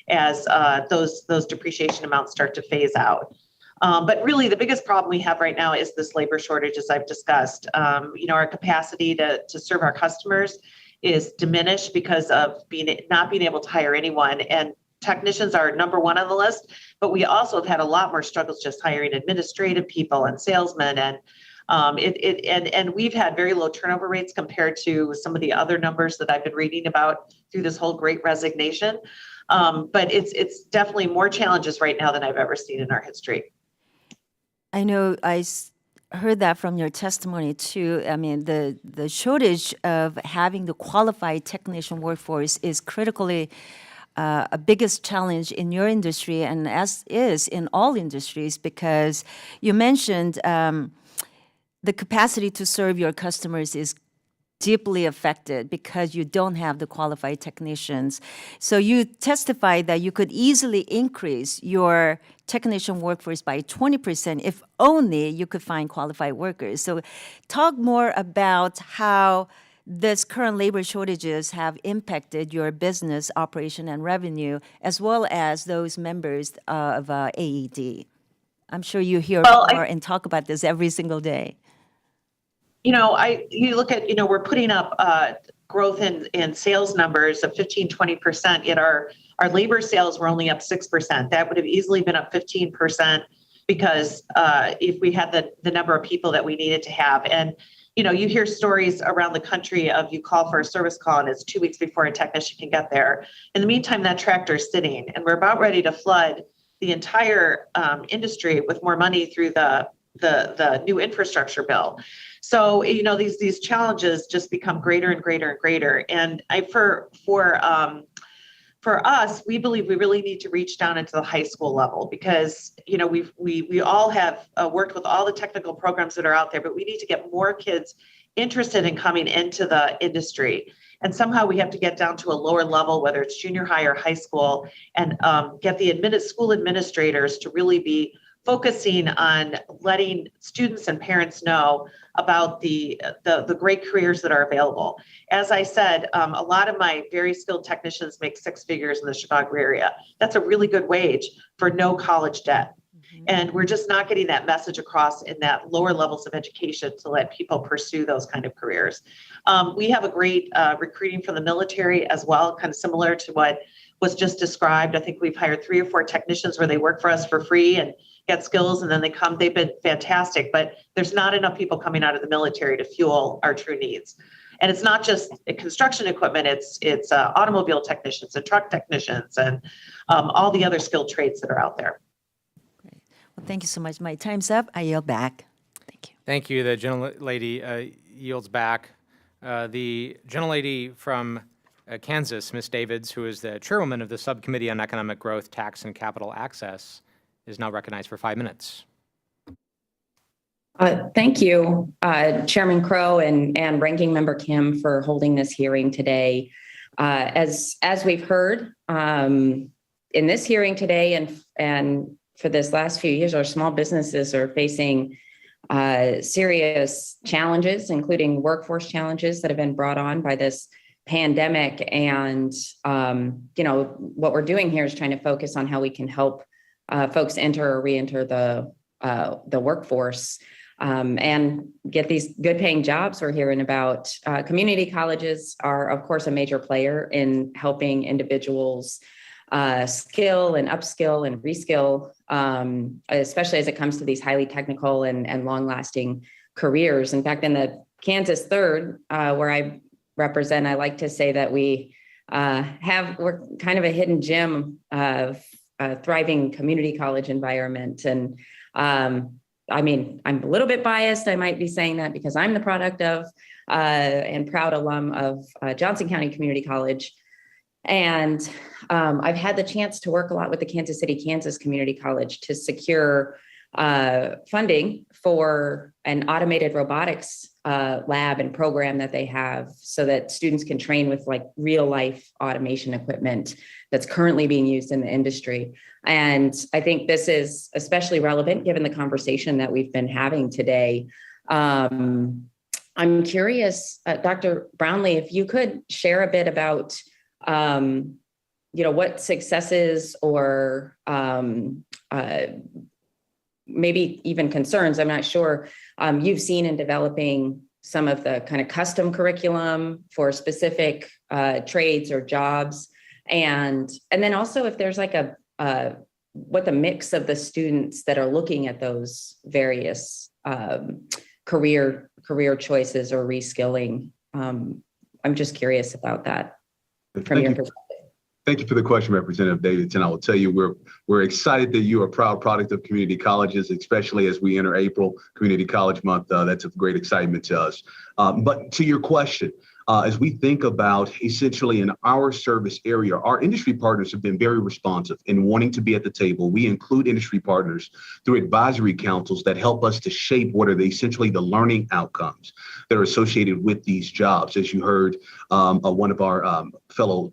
as those depreciation amounts start to phase out. But really, the biggest problem we have right now is this labor shortage, as I've discussed. Our capacity to serve our customers is diminished because of not being able to hire anyone. And technicians are number one on the list, but we also have had a lot more struggles just hiring administrative people and salesmen. And we've had very low turnover rates compared to some of the other numbers that I've been reading about through this whole great resignation. But it's definitely more challenges right now than I've ever seen in our history. I know heard that from your testimony too. I mean, the shortage of having the qualified technician workforce is critically a biggest challenge in your industry, and as is in all industries, because you mentioned the capacity to serve your customers is deeply affected because you don't have the qualified technicians. So you testified that you could easily increase your technician workforce by 20% if only you could find qualified workers. So talk more about how this current labor shortages have impacted your business operation and revenue, as well as those members of AED. I'm sure you hear more and talk about this every single day. You look at, we're putting up growth in sales numbers of 15-20%, yet our labor sales were only up 6%. That would have easily been up 15% because if we had the number of people that we needed to have. And, you hear stories around the country of you call for a service call and it's 2 weeks before a technician can get there. In the meantime, that tractor is sitting, and we're about ready to flood the entire industry with more money through the new infrastructure bill. So, these challenges just become greater and greater and greater. And for us, we believe we really need to reach down into the high school level because, we all have worked with all the technical programs that are out there, but we need to get more kids interested in coming into the industry. And somehow we have to get down to a lower level, whether it's junior high or high school, and get the school administrators to really be focusing on letting students and parents know about the great careers that are available. As I said, a lot of my very skilled technicians make six figures in the Chicago area. That's a really good wage for no college debt. Mm-hmm. And we're just not getting that message across in that lower levels of education to let people pursue those kind of careers. We have a great recruiting from the military as well, kind of similar to what was just described. I think we've hired 3 or 4 technicians where they work for us for free and get skills, and then they come. They've been fantastic, but there's not enough people coming out of the military to fuel our true needs. And it's not just construction equipment, it's automobile technicians and truck technicians and all the other skilled trades that are out there. Great. Well, thank you so much. My time's up. I yield back. Thank you. Thank you. The gentlelady yields back. The gentlelady from Kansas, Ms. Davids, who is the chairwoman of the Subcommittee on Economic Growth, Tax, and Capital Access, is now recognized for 5 minutes. Thank you, Chairman Crow and Ranking Member Kim, for holding this hearing today. As we've heard in this hearing today and for this last few years, our small businesses are facing serious challenges, including workforce challenges that have been brought on by this pandemic. And, what we're doing here is trying to focus on how we can help folks enter or re-enter the workforce and get these good paying jobs we're hearing about. Community colleges are, of course, a major player in helping individuals skill and upskill and reskill, especially as it comes to these highly technical and long-lasting careers. In fact, in the Kansas 3rd, where I represent, I like to say that we're kind of a hidden gem of thriving community college environment. And I'm a little bit biased. I might be saying that because I'm the product of and proud alum of Johnson County Community College. And I've had the chance to work a lot with the Kansas City, Kansas Community College to secure funding for an automated robotics lab and program that they have so that students can train with like real life automation equipment that's currently being used in the industry. And I think this is especially relevant given the conversation that we've been having today. I'm curious, Dr. Brownlee, if you could share a bit about, what successes or maybe even concerns, I'm not sure, you've seen in developing some of the kind of custom curriculum for specific trades or jobs. And then also if there's like what the mix of the students that are looking at those various career choices or reskilling. I'm just curious about that from your perspective. Thank you for the question, Representative Davidson. I will tell you, we're excited that you are a proud product of community colleges, especially as we enter April, Community College Month. That's of great excitement to us. But to your question, as we think about essentially in our service area, our industry partners have been very responsive in wanting to be at the table. We include industry partners through advisory councils that help us to shape what are essentially the learning outcomes that are associated with these jobs. As you heard, one of our fellow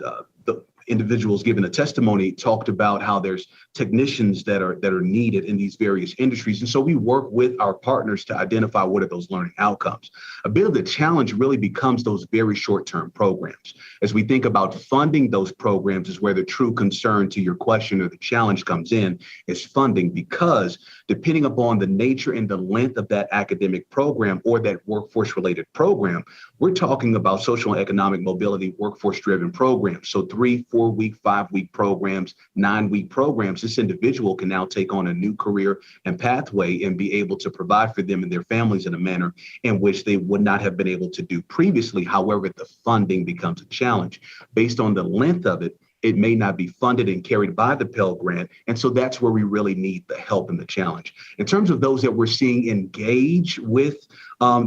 individuals giving a testimony talked about how there's technicians that are needed in these various industries. And so we work with our partners to identify what are those learning outcomes. A bit of the challenge really becomes those very short-term programs. As we think about funding those programs is where the true concern to your question or the challenge comes in is funding, because depending upon the nature and the length of that academic program or that workforce-related program, we're talking about social and economic mobility workforce-driven programs. So 3, 4-week, 5-week programs, 9-week programs. This individual can now take on a new career and pathway and be able to provide for them and their families in a manner in which they would not have been able to do previously. However, the funding becomes a challenge. Based on the length of it, it may not be funded and carried by the Pell Grant. And so that's where we really need the help and the challenge. In terms of those that we're seeing engage with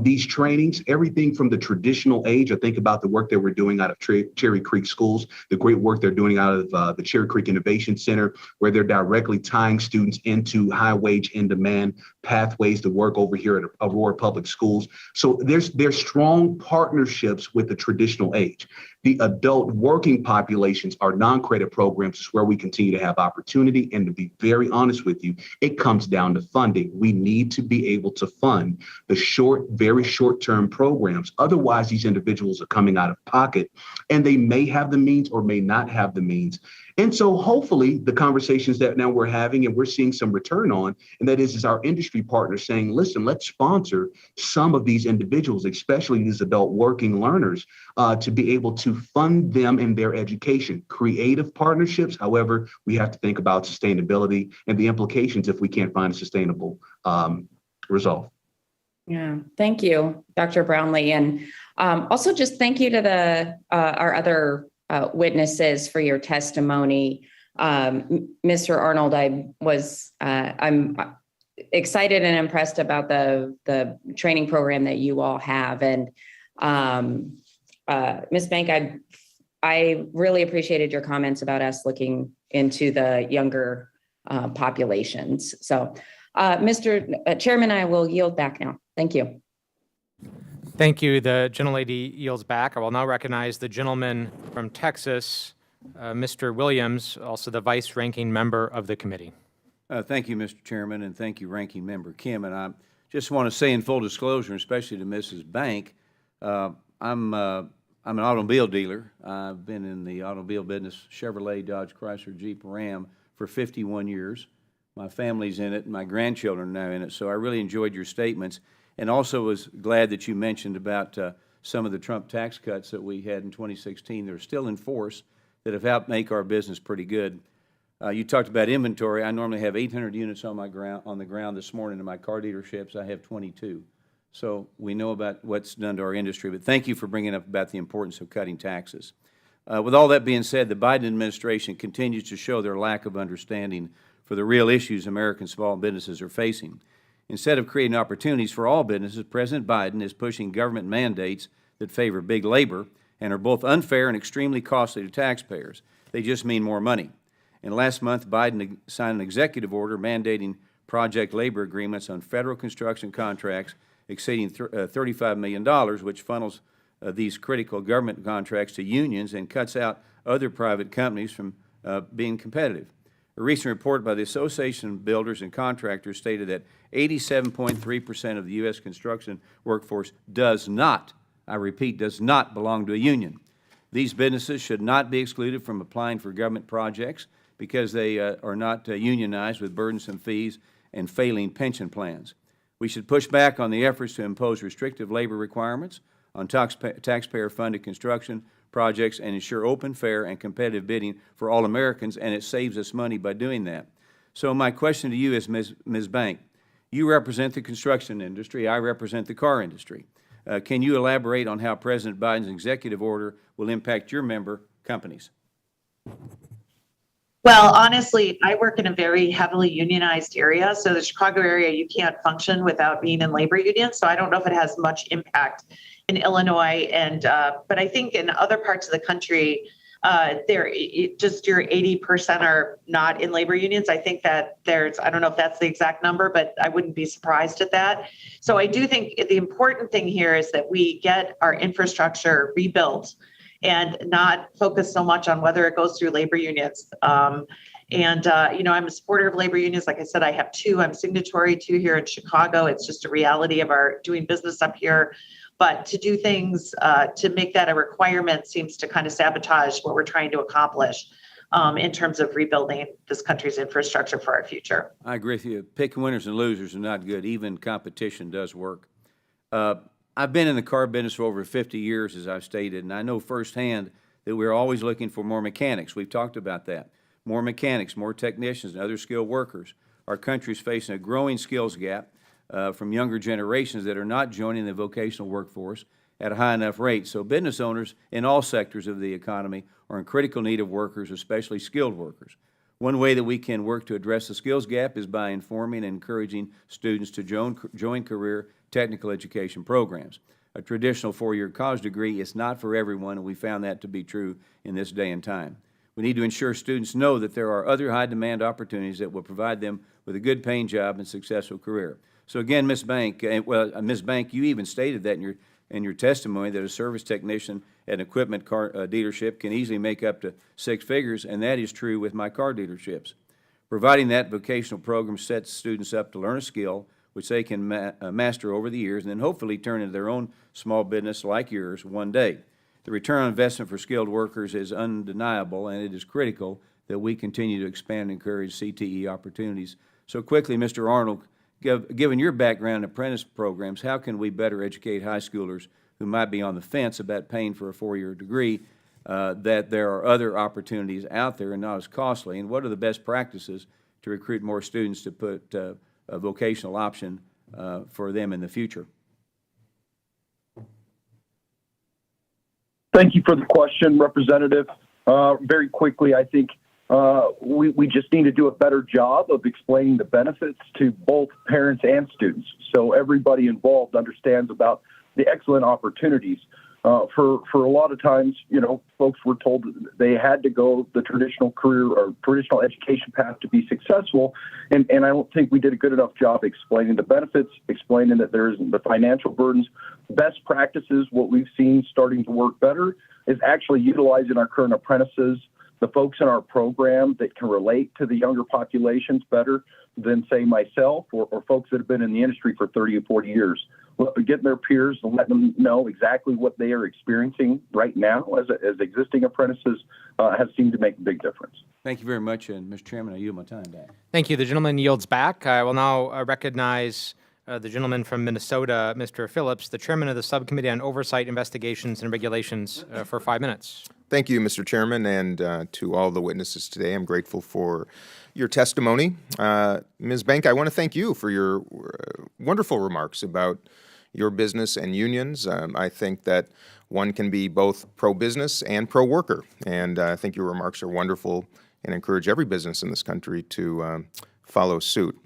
these trainings, everything from the traditional age, I think about the work that we're doing out of Cherry Creek schools, the great work they're doing out of the Cherry Creek Innovation Center, where they're directly tying students into high wage, in demand pathways to work over here at Aurora Public Schools. So there's strong partnerships with the traditional age. The adult working populations, our non-credit programs, is where we continue to have opportunity. And to be very honest with you, it comes down to funding. We need to be able to fund the very short-term programs. Otherwise, these individuals are coming out of pocket, and they may have the means or may not have the means. And so hopefully the conversations that now we're having and we're seeing some return on, and that is our industry partners saying, listen, let's sponsor some of these individuals, especially these adult working learners, to be able to fund them in their education. Creative partnerships, however, we have to think about sustainability and the implications if we can't find a sustainable result. Yeah, thank you, Dr. Brownlee. And also just thank you to our other witnesses for your testimony. Mr. Arnold, I'm excited and impressed about the training program that you all have. And Ms. Bank, I really appreciated your comments about us looking into the younger populations. So Mr. Chairman, I will yield back now. Thank you. Thank you. The gentlelady yields back. I will now recognize the gentleman from Texas, Mr. Williams, also the vice-ranking member of the committee. Thank you, Mr. Chairman, and thank you, Ranking Member Kim. And I just want to say in full disclosure, especially to Mrs. Bank, I'm an automobile dealer. I've been in the automobile business, Chevrolet, Dodge, Chrysler, Jeep, Ram, for 51 years. My family's in it, and my grandchildren are now in it. So I really enjoyed your statements. And also was glad that you mentioned about some of the Trump tax cuts that we had in 2016 that are still in force that have helped make our business pretty good. You talked about inventory. I normally have 800 units on the ground this morning. In my car dealerships, I have 22. So we know about what's done to our industry. But thank you for bringing up about the importance of cutting taxes. With all that being said, the Biden administration continues to show their lack of understanding for the real issues American small businesses are facing. Instead of creating opportunities for all businesses, President Biden is pushing government mandates that favor big labor and are both unfair and extremely costly to taxpayers. They just mean more money. And last month, Biden signed an executive order mandating project labor agreements on federal construction contracts exceeding $35 million, which funnels these critical government contracts to unions and cuts out other private companies from being competitive. A recent report by the Association of Builders and Contractors stated that 87.3% of the U.S. construction workforce does not, I repeat, does not belong to a union. These businesses should not be excluded from applying for government projects because they are not unionized with burdensome fees and failing pension plans. We should push back on the efforts to impose restrictive labor requirements on taxpayer-funded construction projects and ensure open, fair, and competitive bidding for all Americans, and it saves us money by doing that. So my question to you is, Ms. Bank, you represent the construction industry, I represent the car industry. Can you elaborate on how President Biden's executive order will impact your member companies? Well, honestly, I work in a very heavily unionized area. So the Chicago area, you can't function without being in labor unions. So I don't know if it has much impact in Illinois. And but I think in other parts of the country, just your 80% are not in labor unions. I think that I don't know if that's the exact number, but I wouldn't be surprised at that. So I do think the important thing here is that we get our infrastructure rebuilt and not focus so much on whether it goes through labor unions. I'm a supporter of labor unions. Like I said, I have two. I'm signatory to here in Chicago. It's just a reality of our doing business up here. But to do things, to make that a requirement seems to kind of sabotage what we're trying to accomplish in terms of rebuilding this country's infrastructure for our future. I agree with you. Picking winners and losers are not good. Even competition does work. I've been in the car business for over 50 years, as I've stated, and I know firsthand that we're always looking for more mechanics. We've talked about that. More mechanics, more technicians, and other skilled workers. Our country's facing a growing skills gap from younger generations that are not joining the vocational workforce at a high enough rate. So business owners in all sectors of the economy are in critical need of workers, especially skilled workers. One way that we can work to address the skills gap is by informing and encouraging students to join career technical education programs. A traditional four-year college degree is not for everyone, and we found that to be true in this day and time. We need to ensure students know that there are other high-demand opportunities that will provide them with a good-paying job and successful career. So again, Ms. Bank, Ms. Bank, you even stated that in your testimony that a service technician at an equipment car dealership can easily make up to 6 figures, and that is true with my car dealerships. Providing that vocational program sets students up to learn a skill which they can master over the years and then hopefully turn into their own small business like yours one day. The return on investment for skilled workers is undeniable, and it is critical that we continue to expand and encourage CTE opportunities. So quickly, Mr. Arnold, given your background in apprentice programs, how can we better educate high schoolers who might be on the fence about paying for a 4-year degree that there are other opportunities out there and not as costly? And what are the best practices to recruit more students to put a vocational option for them in the future? Thank you for the question, Representative. Very quickly, I think we just need to do a better job of explaining the benefits to both parents and students, so everybody involved understands about the excellent opportunities. For a lot of times, folks were told that they had to go the traditional career or traditional education path to be successful, and I don't think we did a good enough job explaining the benefits, explaining that there isn't the financial burdens. Best practices, what we've seen starting to work better, is actually utilizing our current apprentices, the folks in our program that can relate to the younger populations better than, say, myself or folks that have been in the industry for 30 or 40 years. Getting their peers and letting them know exactly what they are experiencing right now as existing apprentices has seemed to make a big difference. Thank you very much, and Mr. Chairman, I yield my time back. Thank you. The gentleman yields back. I will now recognize the gentleman from Minnesota, Mr. Phillips, the chairman of the Subcommittee on Oversight, Investigations, and Regulations, for 5 minutes. Thank you, Mr. Chairman, and to all the witnesses today. I'm grateful for your testimony. Ms. Bank, I want to thank you for your wonderful remarks about your business and unions. I think that one can be both pro-business and pro-worker, and I think your remarks are wonderful and encourage every business in this country to follow suit.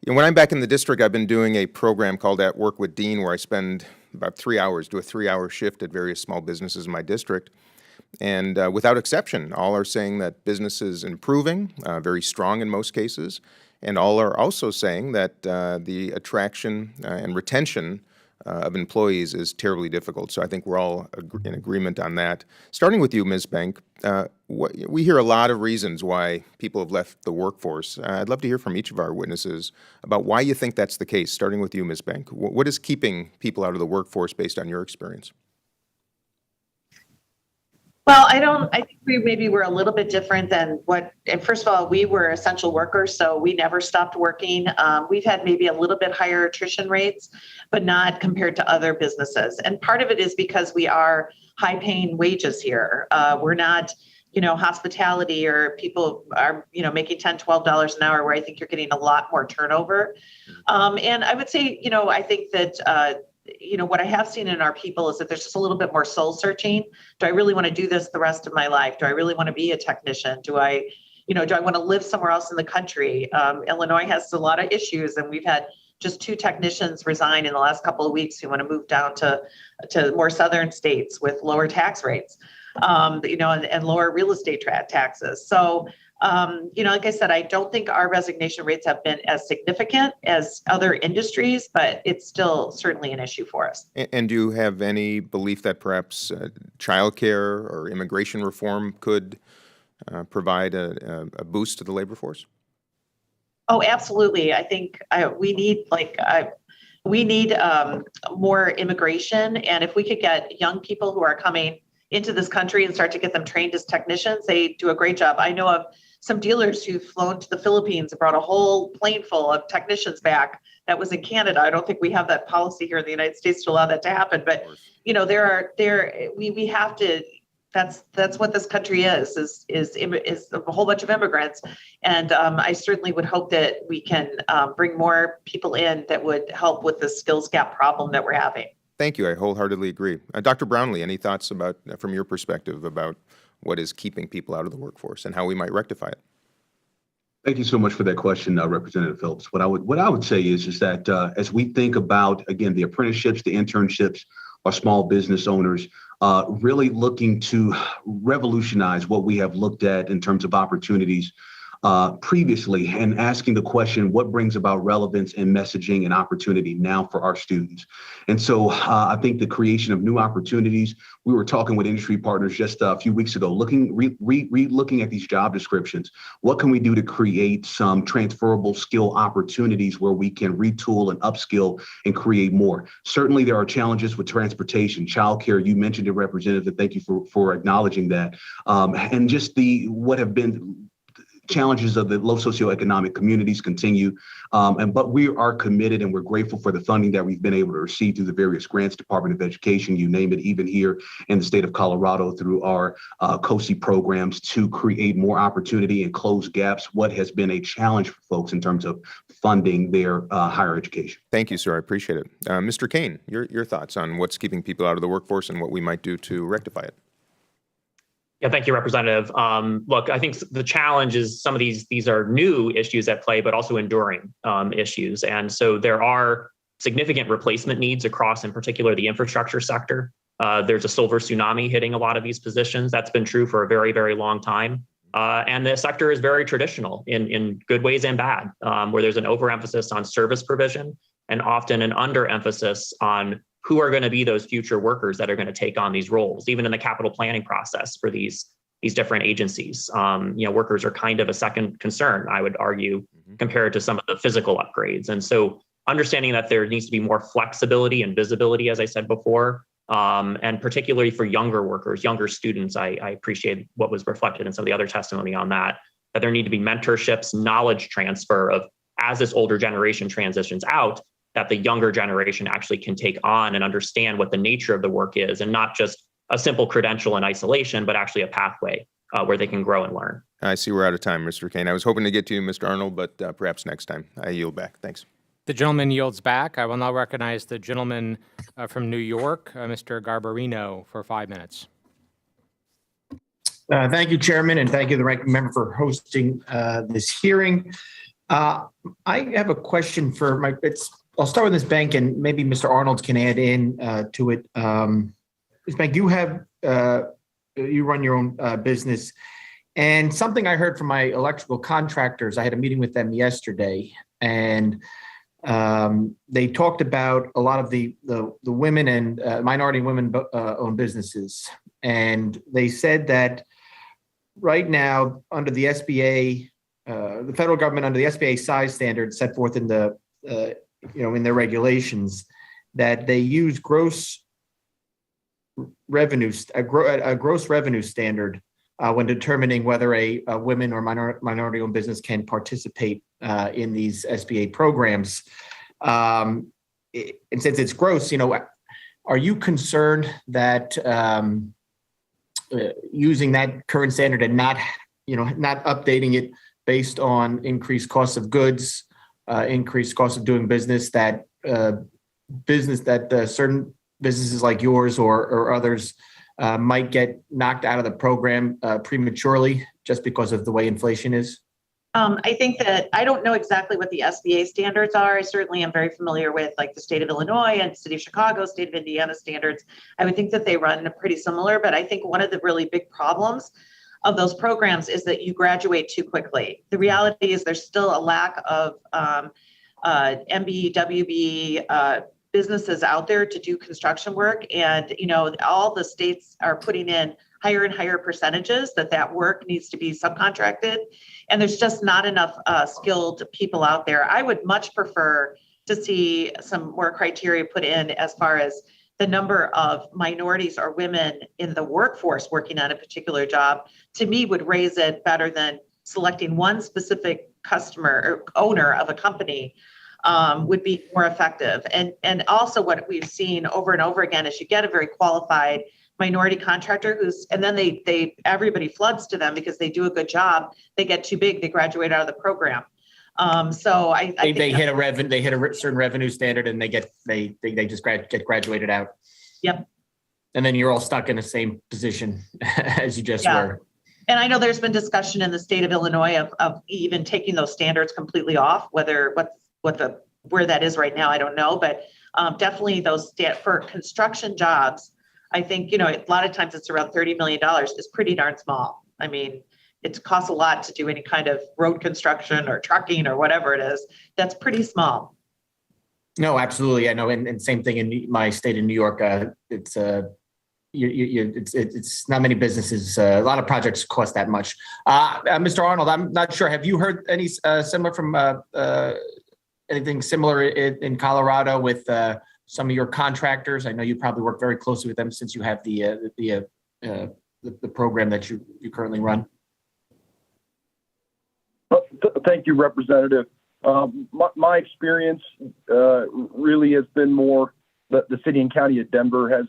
When I'm back in the district, I've been doing a program called At Work with Dean, where I spend about 3 hours, do a 3-hour shift at various small businesses in my district. And without exception, all are saying that business is improving, very strong in most cases, and all are also saying that the attraction and retention of employees is terribly difficult. So I think we're all in agreement on that. Starting with you, Ms. Bank, we hear a lot of reasons why people have left the workforce. I'd love to hear from each of our witnesses about why you think that's the case. Starting with you, Ms. Bank, what is keeping people out of the workforce based on your experience? Well, I think maybe we're a little bit different than and first of all, we were essential workers, so we never stopped working. We've had maybe a little bit higher attrition rates, but not compared to other businesses. And part of it is because we are high paying wages here. We're not, hospitality, or people are, making $10, $12 an hour, where I think you're getting a lot more turnover. And I would say, I think that, what I have seen in our people is that there's just a little bit more soul searching. Do I really want to do this the rest of my life? Do I really want to be a technician? Do I want to live somewhere else in the country? Illinois has a lot of issues, and we've had just 2 technicians resign in the last couple of weeks who want to move down to more southern states with lower tax rates, and lower real estate taxes. So, like I said, I don't think our resignation rates have been as significant as other industries, but it's still certainly an issue for us. And do you have any belief that perhaps childcare or immigration reform could provide a boost to the labor force? Oh, absolutely. I think we need more immigration. And if we could get young people who are coming into this country and start to get them trained as technicians, they do a great job. I know of some dealers who've flown to the Philippines and brought a whole plane full of technicians back that was in Canada. I don't think we have that policy here in the United States to allow that to happen. But, we have to, that's what this country is a whole bunch of immigrants. And I certainly would hope that we can bring more people in that would help with the skills gap problem that we're having. Thank you. I wholeheartedly agree. Dr. Brownlee, any thoughts from your perspective about what is keeping people out of the workforce and how we might rectify it? Thank you so much for that question, Representative Phillips. What I would say is that as we think about, again, the apprenticeships, the internships, our small business owners, really looking to revolutionize what we have looked at in terms of opportunities previously, and asking the question, what brings about relevance and messaging and opportunity now for our students? And so I think the creation of new opportunities, we were talking with industry partners just a few weeks ago, looking at these job descriptions. What can we do to create some transferable skill opportunities where we can retool and upskill and create more? Certainly there are challenges with transportation, childcare. You mentioned it, Representative, and thank you for acknowledging that. And just what have been challenges of the low socioeconomic communities continue, but we are committed and we're grateful for the funding that we've been able to receive through the various grants, Department of Education, you name it, even here in the state of Colorado through our COSI programs to create more opportunity and close gaps, what has been a challenge for folks in terms of funding their higher education. Thank you, sir. I appreciate it. Mr. Kane, your thoughts on what's keeping people out of the workforce and what we might do to rectify it? Yeah, thank you, Representative. Look, I think the challenge is some of these are new issues at play, but also enduring issues. And so there are significant replacement needs across, in particular, the infrastructure sector. There's a silver tsunami hitting a lot of these positions. That's been true for a very, very long time. And the sector is very traditional in good ways and bad, where there's an overemphasis on service provision and often an underemphasis on who are going to be those future workers that are going to take on these roles, even in the capital planning process for these different agencies. Workers are kind of a second concern, I would argue, compared to some of the physical upgrades. And so understanding that there needs to be more flexibility and visibility, as I said before, and particularly for younger workers, younger students, I appreciate what was reflected in some of the other testimony on that there need to be mentorships, knowledge transfer of, as this older generation transitions out, that the younger generation actually can take on and understand what the nature of the work is, and not just a simple credential in isolation, but actually a pathway where they can grow and learn. I see we're out of time, Mr. Kane. I was hoping to get to you, Mr. Arnold, but perhaps next time. I yield back. Thanks. The gentleman yields back. I will now recognize the gentleman from New York, Mr. Garbarino, for 5 minutes. Thank you, Chairman, and thank you, the ranking member, for hosting this hearing. I have a question for I'll start with Ms. Bank, and maybe Mr. Arnold can add in to it. Ms. Bank, you run your own business, and something I heard from my electrical contractors, I had a meeting with them yesterday, and They talked about a lot of the women and minority women owned businesses. And they said that right now, under the SBA, the federal government under the SBA size standard set forth in the in their regulations, that they use gross revenue a gross revenue standard when determining whether a women or minority-owned business can participate in these SBA programs. And since it's gross, are you concerned that using that current standard and not updating it based on increased costs of goods, increased cost of doing business, that certain businesses like yours or others might get knocked out of the program prematurely just because of the way inflation is? I think that I don't know exactly what the SBA standards are. I certainly am very familiar with like the state of Illinois and city of Chicago, state of Indiana standards. I would think that they run pretty similar, but I think one of the really big problems of those programs is that you graduate too quickly. The reality is there's still a lack of MB, WB businesses out there to do construction work. And, all the states are putting in higher and higher percentages that work needs to be subcontracted. And there's just not enough skilled people out there. I would much prefer to see some more criteria put in as far as the number of minorities or women in the workforce working on a particular job. To me, would raise it better than selecting one specific customer or owner of a company. Would be more effective. And also what we've seen over and over again is you get a very qualified minority contractor and then everybody floods to them because they do a good job. They get too big, they graduate out of the program. So I think they hit a certain revenue standard and they just get graduated out. Yep. And then you're all stuck in the same position as you just were. And I know there's been discussion in the state of Illinois of even taking those standards completely off, where that is right now, I don't know, but definitely those for construction jobs, I think, a lot of times it's around $30 million is pretty darn small. I mean, it costs a lot to do any kind of road construction or trucking or whatever it is. That's pretty small. No, absolutely. I know. And same thing in my state of New York. It's not many businesses. A lot of projects cost that much. Mr. Arnold, I'm not sure. Have you heard any similar from anything similar in Colorado with some of your contractors? I know you probably work very closely with them since you have the program that you currently run. Thank you, Representative. My experience really has been more that the city and county of Denver has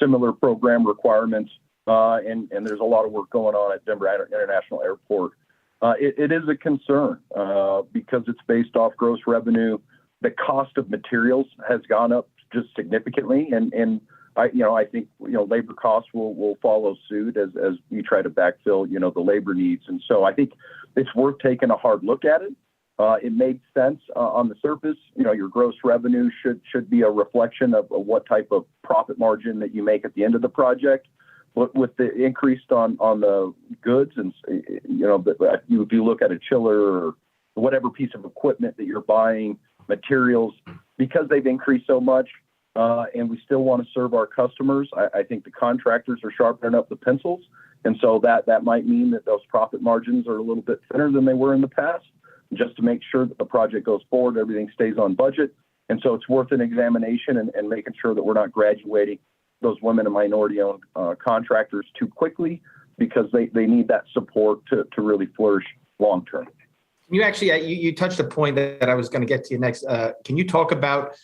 similar program requirements, and there's a lot of work going on at Denver International Airport. It is a concern because it's based off gross revenue. The cost of materials has gone up just significantly, and I think labor costs will follow suit as we try to backfill the labor needs. And so I think it's worth taking a hard look at it. It makes sense on the surface. Your gross revenue should be a reflection of what type of profit margin that you make at the end of the project. With the increase on the goods, and if you look at a chiller or whatever piece of equipment that you're buying, materials, because they've increased so much, and we still want to serve our customers, I think the contractors are sharpening up the pencils, and so that might mean that those profit margins are a little bit thinner than they were in the past, just to make sure that the project goes forward, everything stays on budget, and so it's worth an examination and making sure that we're not graduating those women and minority-owned contractors too quickly, because they need that support to really flourish long-term. You actually, you touched a point that I was going to get to you next. Can you talk about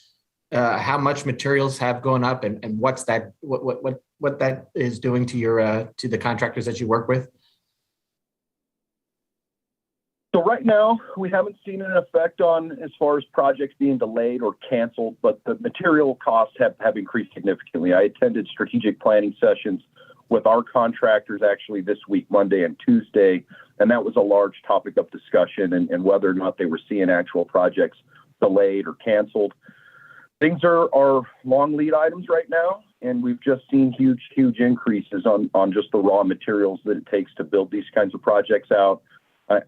how much materials have gone up and what that is doing to to the contractors that you work with? So right now, we haven't seen an effect on as far as projects being delayed or canceled, but the material costs have increased significantly. I attended strategic planning sessions with our contractors actually this week, Monday and Tuesday, and that was a large topic of discussion and whether or not they were seeing actual projects delayed or canceled. Things are long lead items right now, and we've just seen huge increases on just the raw materials that it takes to build these kinds of projects out.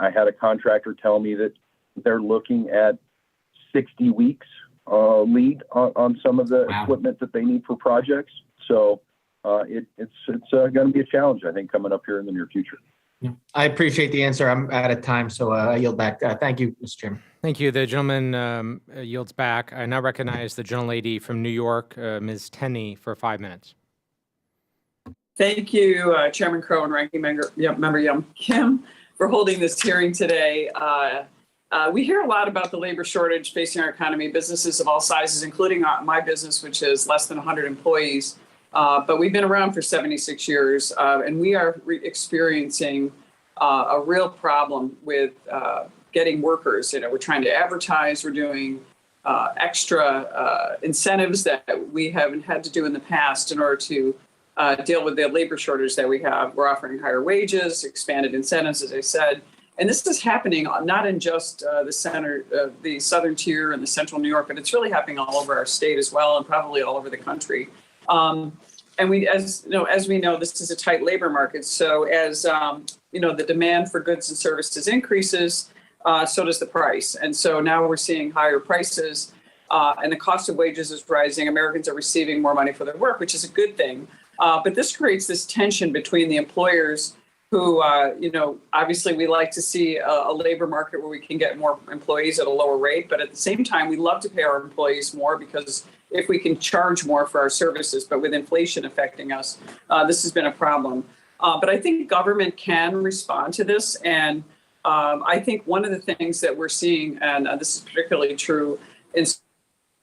I had a contractor tell me that they're looking at 60 weeks lead on some of the Wow. equipment that they need for projects. So it's going to be a challenge, I think, coming up here in the near future. Yeah. I appreciate the answer. I'm out of time, so I yield back. Thank you, Mr. Chairman. Thank you. The gentleman yields back. I now recognize the gentlelady from New York, Ms. Tenney, for 5 minutes. Thank you, Chairman Crow and Ranking Member Young Kim, for holding this hearing today. We hear a lot about the labor shortage facing our economy, businesses of all sizes, including my business, which is less than 100 employees. But we've been around for 76 years, and we are experiencing a real problem with getting workers. We're trying to advertise, we're doing extra incentives that we haven't had to do in the past in order to deal with the labor shortage that we have. We're offering higher wages, expanded incentives, as I said. And this is happening not in just the southern tier and the central New York, but it's really happening all over our state as well, and probably all over the country. And as we know, this is a tight labor market. So as the demand for goods and services increases, so does the price. And so now we're seeing higher prices, and the cost of wages is rising. Americans are receiving more money for their work, which is a good thing. But this creates this tension between the employers who, obviously we like to see a labor market where we can get more employees at a lower rate. But at the same time, we love to pay our employees more because if we can charge more for our services, but with inflation affecting us, this has been a problem. But I think government can respond to this. And I think one of the things that we're seeing, and this is particularly true in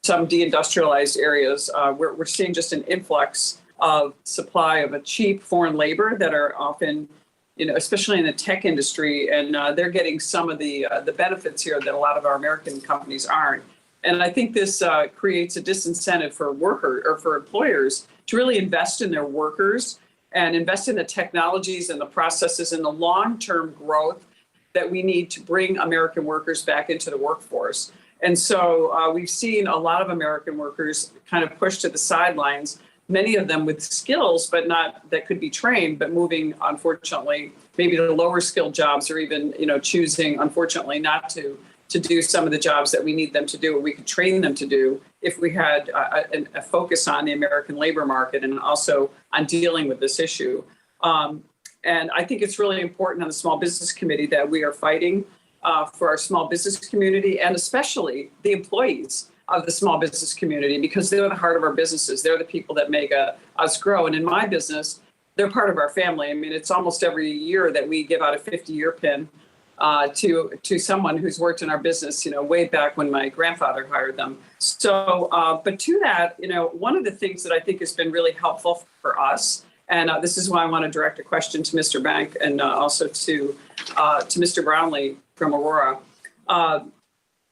some deindustrialized areas, we're seeing just an influx of supply of a cheap foreign labor that are often, especially in the tech industry, and they're getting some of the benefits here that a lot of our American companies aren't. And I think this creates a disincentive for for employers to really invest in their workers and invest in the technologies and the processes and the long-term growth that we need to bring American workers back into the workforce. And so we've seen a lot of American workers kind of pushed to the sidelines, many of them with skills, but not that could be trained, but moving, unfortunately, maybe to lower skilled jobs, or even, choosing, unfortunately, not to do some of the jobs that we need them to do, or we could train them to do if we had a focus on the American labor market and also on dealing with this issue. And I think it's really important on the Small Business Committee that we are fighting for our small business community, and especially the employees of the small business community, because they're the heart of our businesses. They're the people that make us grow. And in my business, they're part of our family. I mean, it's almost every year that we give out a 50-year pin to someone who's worked in our business, way back when my grandfather hired them. So, but to that, one of the things that I think has been really helpful for us, and this is why I want to direct a question to Mr. Bank and also to Mr. Brownlee from Aurora.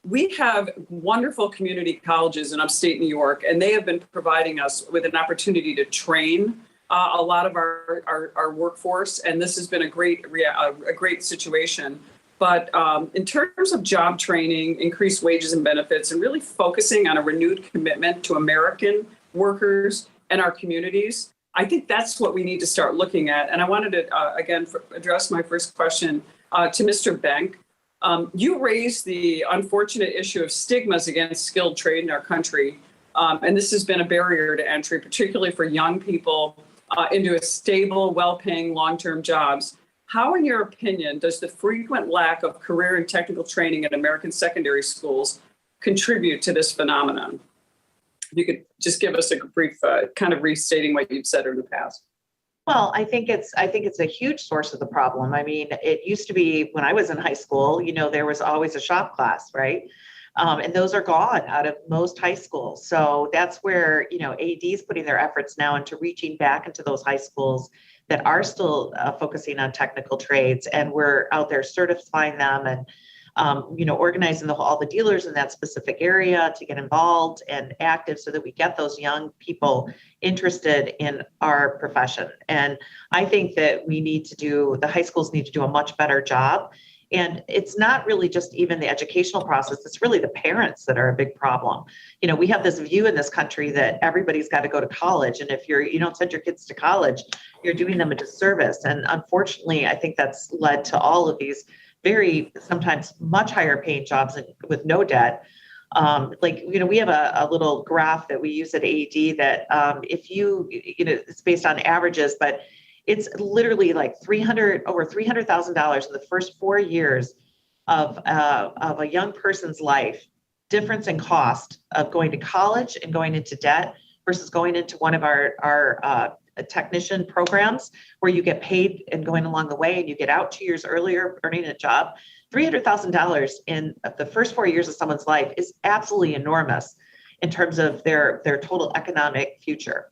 We have wonderful community colleges in upstate New York, and they have been providing us with an opportunity to train a lot of our workforce, and this has been a great situation. But in terms of job training, increased wages and benefits, and really focusing on a renewed commitment to American workers and our communities, I think that's what we need to start looking at. And I wanted to, again, address my first question to Mr. Bank. You raised the unfortunate issue of stigmas against skilled trade in our country. And this has been a barrier to entry, particularly for young people into a stable, well-paying, long-term jobs. How, in your opinion, does the frequent lack of career and technical training at American secondary schools contribute to this phenomenon? If you could just give us a brief kind of restating what you've said in the past. Well, I think it's a huge source of the problem. I mean, it used to be when I was in high school, there was always a shop class, right? And those are gone out of most high schools. So that's where, AD is putting their efforts now into reaching back into those high schools that are still focusing on technical trades. And we're out there certifying them and, organizing all the dealers in that specific area to get involved and active so that we get those young people interested in our profession. And I think that the high schools need to do a much better job. And it's not really just even the educational process, it's really the parents that are a big problem. We have this view in this country that everybody's got to go to college. And if you don't send your kids to college, you're doing them a disservice. And unfortunately, I think that's led to all of these very sometimes much higher paying jobs with no debt. We have a little graph that we use at AED that if it's based on averages, but it's literally like over $300,000 in the first 4 years of a young person's life, difference in cost of going to college and going into debt versus going into one of our technician programs where you get paid and going along the way and you get out 2 years earlier earning a job. $300,000 in the first 4 years of someone's life is absolutely enormous in terms of their total economic future.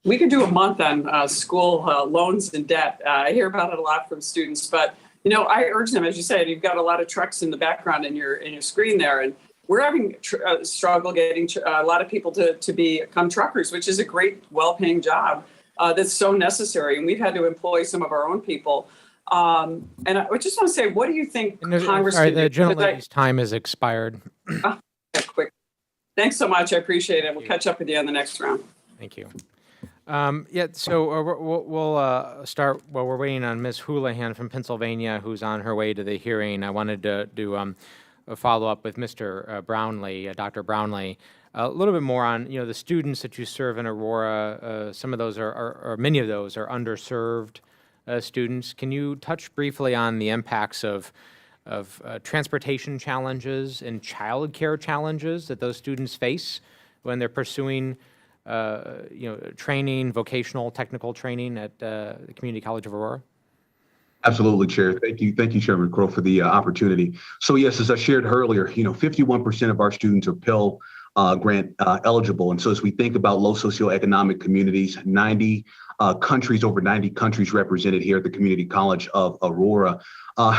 We could do a month on school loans and debt. I hear about it a lot from students, but I urge them, as you said, you've got a lot of trucks in the background in your screen there, and we're having struggle getting a lot of people to become truckers, which is a great, well-paying job that's so necessary, and we've had to employ some of our own people. And I just want to say, what do you think Congress? Sorry, the gentleman's time has expired. Quick. Thanks so much. I appreciate it. We'll catch up with you on the next round. Thank you. So we'll start while we're waiting on Ms. Houlihan from Pennsylvania, who's on her way to the hearing. I wanted to do a follow-up with Mr. Brownlee, Dr. Brownlee, a little bit more on the students that you serve in Aurora. Some of those or many of those are underserved students. Can you touch briefly on the impacts of transportation challenges and childcare challenges that those students face when they're pursuing training, vocational, technical training at the Community College of Aurora? Absolutely, Chair. Thank you, Chairman Crow, for the opportunity. So yes, as I shared earlier, 51% of our students are Pell Grant eligible. And so as we think about low socioeconomic communities, over 90 countries represented here at the Community College of Aurora.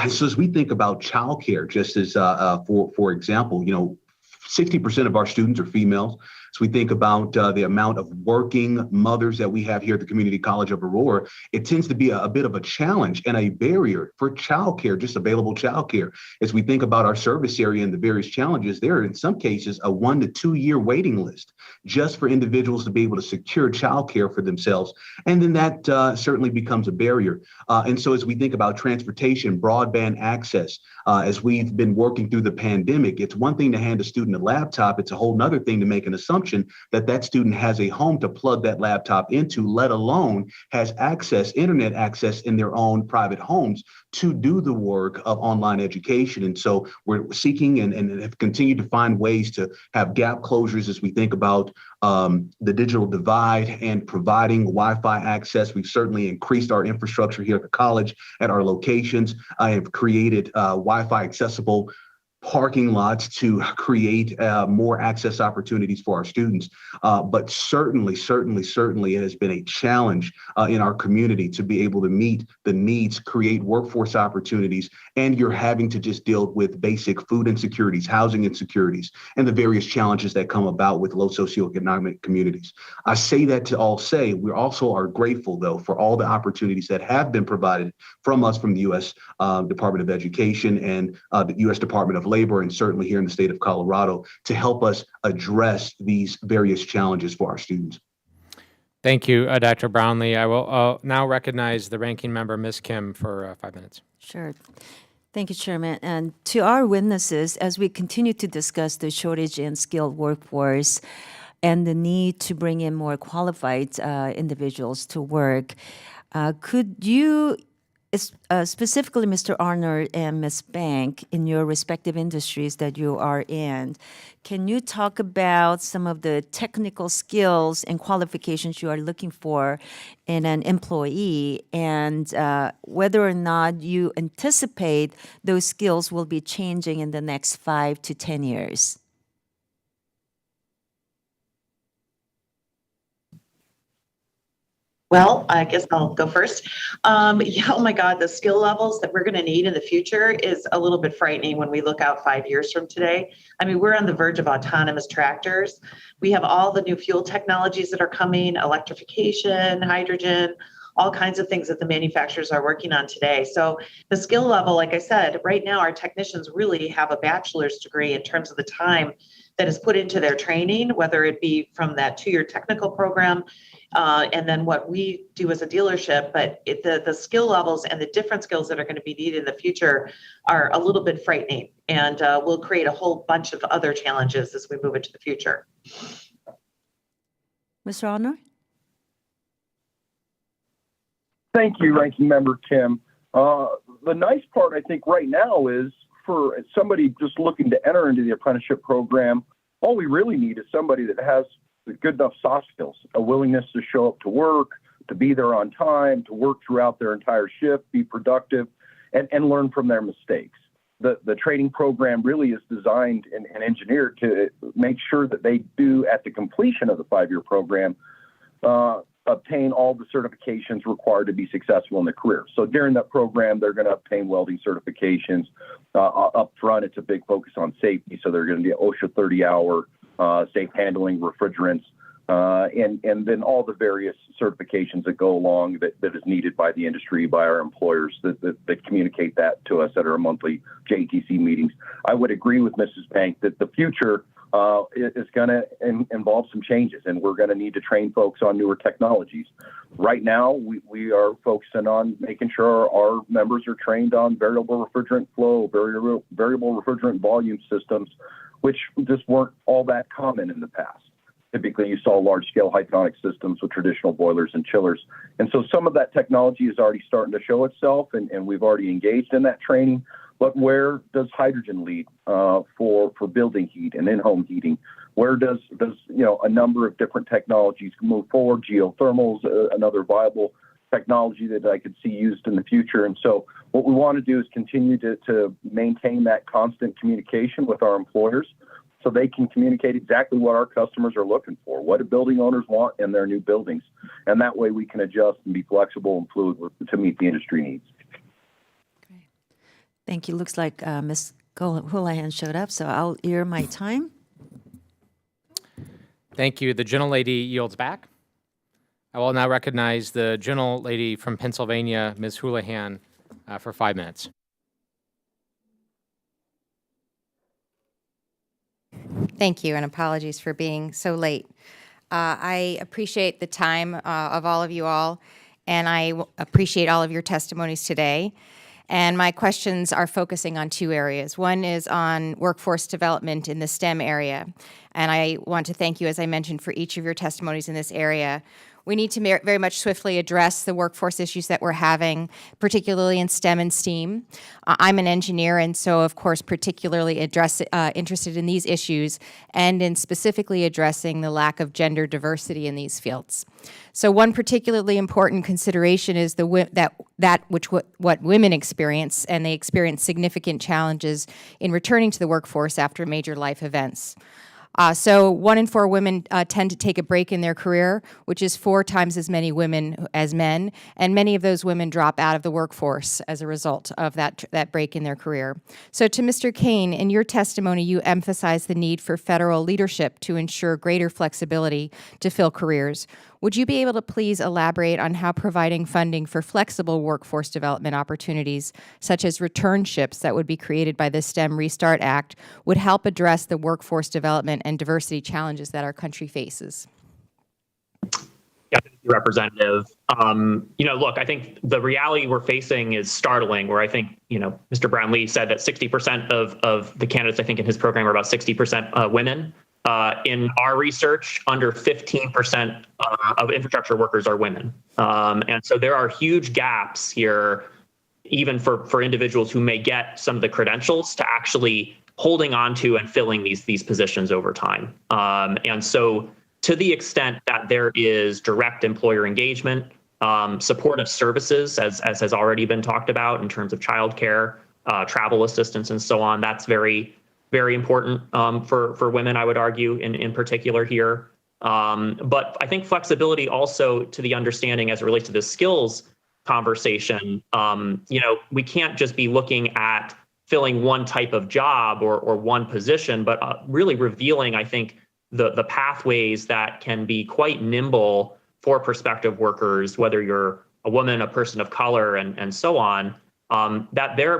So as we think about childcare, just as for example, 60% of our students are females. So we think about the amount of working mothers that we have here at the Community College of Aurora. It tends to be a bit of a challenge and a barrier for childcare, just available childcare. As we think about our service area and the various challenges, there are in some cases a 1 to 2 year waiting list just for individuals to be able to secure childcare for themselves. And then that certainly becomes a barrier. And so as we think about transportation, broadband access, as we've been working through the pandemic, it's one thing to hand a student a laptop. It's a whole nother thing to make an assumption that student has a home to plug that laptop into, let alone has internet access in their own private homes to do the work of online education. And so we're seeking and have continued to find ways to have gap closures as we think about the digital divide and providing Wi-Fi access. We've certainly increased our infrastructure here at the college at our locations. I have created Wi-Fi accessible parking lots to create more access opportunities for our students. But certainly it has been a challenge in our community to be able to meet the needs, create workforce opportunities, and you're having to just deal with basic food insecurities, housing insecurities, and the various challenges that come about with low socioeconomic communities. I say that to all say, we also are grateful, though, for all the opportunities that have been provided from us, from the U.S. Department of Education and the U.S. Department of Labor, and certainly here in the state of Colorado, to help us address these various challenges for our students. Thank you, Dr. Brownlee. I will now recognize the ranking member, Ms. Kim, for 5 minutes. Sure. Thank you, Chairman. And to our witnesses, as we continue to discuss the shortage in skilled workforce and the need to bring in more qualified individuals to work, could you specifically, Mr. Arnold and Ms. Bank, in your respective industries that you are in, can you talk about some of the technical skills and qualifications you are looking for in an employee, and whether or not you anticipate those skills will be changing in the next 5 to 10 years? Well, I guess I'll go first. Oh my God, the skill levels that we're going to need in the future is a little bit frightening when we look out 5 years from today. I mean, we're on the verge of autonomous tractors. We have all the new fuel technologies that are coming, electrification, hydrogen, all kinds of things that the manufacturers are working on today. So the skill level, like I said, right now our technicians really have a bachelor's degree in terms of the time that is put into their training, whether it be from that 2-year technical program and then what we do as a dealership. But the skill levels and the different skills that are going to be needed in the future are a little bit frightening, and will create a whole bunch of other challenges as we move into the future. Mr. Allner? Thank you, Ranking Member Kim. The nice part, I think, right now is for somebody just looking to enter into the apprenticeship program, all we really need is somebody that has good enough soft skills, a willingness to show up to work, to be there on time, to work throughout their entire shift, be productive, and learn from their mistakes. The training program really is designed and engineered to make sure that they do, at the completion of the 5-year program, obtain all the certifications required to be successful in their career. So during that program, they're going to obtain welding certifications. Up front, it's a big focus on safety. So they're going to get OSHA 30-hour safe handling refrigerants, and then all the various certifications that go along that is needed by the industry, by our employers that communicate that to us at our monthly JTC meetings. I would agree with Mrs. Bank that the future is going to involve some changes, and we're going to need to train folks on newer technologies. Right now, we are focusing on making sure our members are trained on variable refrigerant flow, variable refrigerant volume systems, which just weren't all that common in the past. Typically, you saw large-scale hydronic systems with traditional boilers and chillers. And so some of that technology is already starting to show itself, and we've already engaged in that training. But where does hydrogen lead for building heat and in-home heating? Where does a number of different technologies move forward? Geothermal is another viable technology that I could see used in the future. And so what we want to do is continue to maintain that constant communication with our employers so they can communicate exactly what our customers are looking for, what do building owners want in their new buildings. And that way we can adjust and be flexible and fluid to meet the industry needs. Great. Thank you. Looks like Ms. Houlihan showed up, so I'll ear my time. Thank you. The gentlelady yields back. I will now recognize the gentlelady from Pennsylvania, Ms. Houlihan, for 5 minutes. Thank you, and apologies for being so late. I appreciate the time of all of you all, and I appreciate all of your testimonies today. And my questions are focusing on 2 areas. One is on workforce development in the STEM area. And I want to thank you, as I mentioned, for each of your testimonies in this area. We need to very much swiftly address the workforce issues that we're having, particularly in STEM and STEAM. I'm an engineer, and so, of course, particularly interested in these issues and in specifically addressing the lack of gender diversity in these fields. So one particularly important consideration is what women experience, and they experience significant challenges in returning to the workforce after major life events. So 1 in 4 women tend to take a break in their career, which is 4 times as many women as men, and many of those women drop out of the workforce as a result of that break in their career. So to Mr. Kane, in your testimony, you emphasized the need for federal leadership to ensure greater flexibility to fill careers. Would you be able to please elaborate on how providing funding for flexible workforce development opportunities, such as returnships that would be created by the STEM Restart Act, would help address the workforce development and diversity challenges that our country faces? Yeah, thank you, Representative. Look, I think the reality we're facing is startling, where I think, Mr. Brownlee said that 60% of the candidates, I think, in his program are about 60% women. In our research, under 15% of infrastructure workers are women. And so there are huge gaps here, even for individuals who may get some of the credentials to actually holding on to and filling these positions over time. And so to the extent that there is direct employer engagement, supportive services, as has already been talked about in terms of childcare, travel assistance, and so on, that's very important for women, I would argue, in particular here. But I think flexibility also to the understanding as it relates to the skills conversation, we can't just be looking at filling one type of job or one position, but really revealing, I think, the pathways that can be quite nimble for prospective workers, whether you're a woman, a person of color, and so on,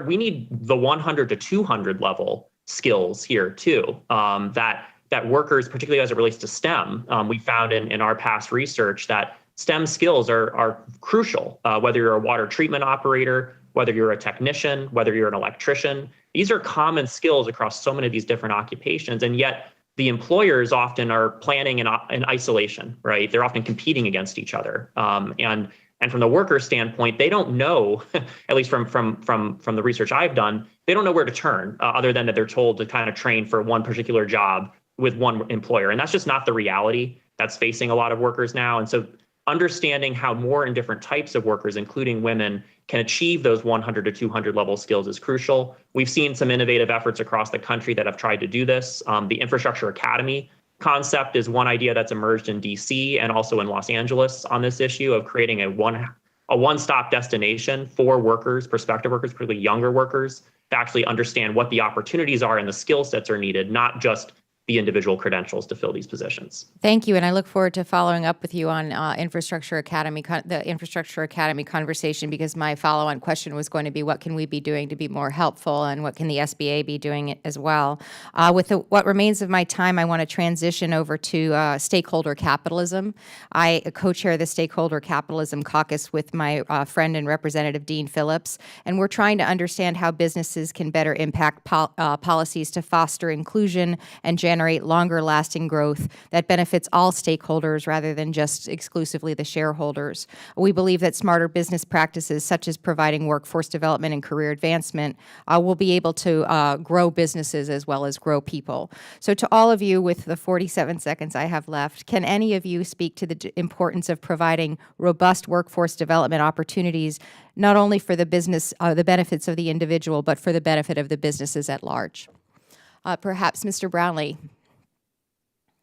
we need the 100 to 200 level skills here too. That workers, particularly as it relates to STEM, we found in our past research that STEM skills are crucial, whether you're a water treatment operator, whether you're a technician, whether you're an electrician. These are common skills across so many of these different occupations, and yet the employers often are planning in isolation, right? They're often competing against each other. And from the worker standpoint, they don't know, at least from the research I've done, they don't know where to turn other than that they're told to kind of train for one particular job with one employer. And that's just not the reality that's facing a lot of workers now. And so understanding how more and different types of workers, including women, can achieve those 100 to 200 level skills is crucial. We've seen some innovative efforts across the country that have tried to do this. The Infrastructure Academy concept is one idea that's emerged in DC and also in Los Angeles on this issue of creating a one-stop destination for workers, prospective workers, particularly younger workers, to actually understand what the opportunities are and the skill sets are needed, not just the individual credentials to fill these positions. Thank you, and I look forward to following up with you on Infrastructure Academy, the Infrastructure Academy conversation, because my follow-on question was going to be, what can we be doing to be more helpful, and what can the SBA be doing as well? With what remains of my time, I want to transition over to Stakeholder Capitalism. I co-chair the Stakeholder Capitalism Caucus with my friend and Representative Dean Phillips, and we're trying to understand how businesses can better impact policies to foster inclusion and generate longer-lasting growth that benefits all stakeholders rather than just exclusively the shareholders. We believe that smarter business practices, such as providing workforce development and career advancement, will be able to grow businesses as well as grow people. So to all of you, with the 47 seconds I have left, can any of you speak to the importance of providing robust workforce development opportunities, not only for the business, the benefits of the individual, but for the benefit of the businesses at large? Perhaps Mr. Brownlee.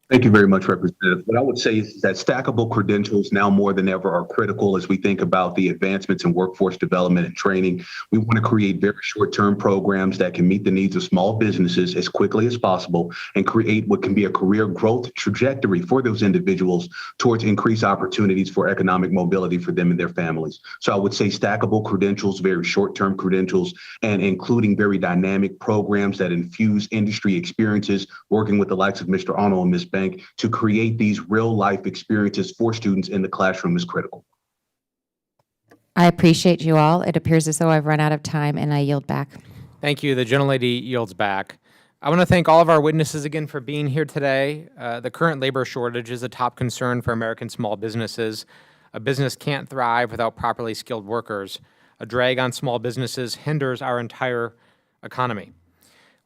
Thank you very much, Representative. What I would say is that stackable credentials now more than ever are critical as we think about the advancements in workforce development and training. We want to create very short-term programs that can meet the needs of small businesses as quickly as possible and create what can be a career growth trajectory for those individuals towards increased opportunities for economic mobility for them and their families. So I would say stackable credentials, very short-term credentials, and including very dynamic programs that infuse industry experiences, working with the likes of Mr. Arnold and Ms. Bank to create these real life experiences for students in the classroom is critical. I appreciate you all. It appears as though I've run out of time, and I yield back. Thank you. The gentlelady yields back. I want to thank all of our witnesses again for being here today. The current labor shortage is a top concern for American small businesses. A business can't thrive without properly skilled workers. A drag on small businesses hinders our entire economy.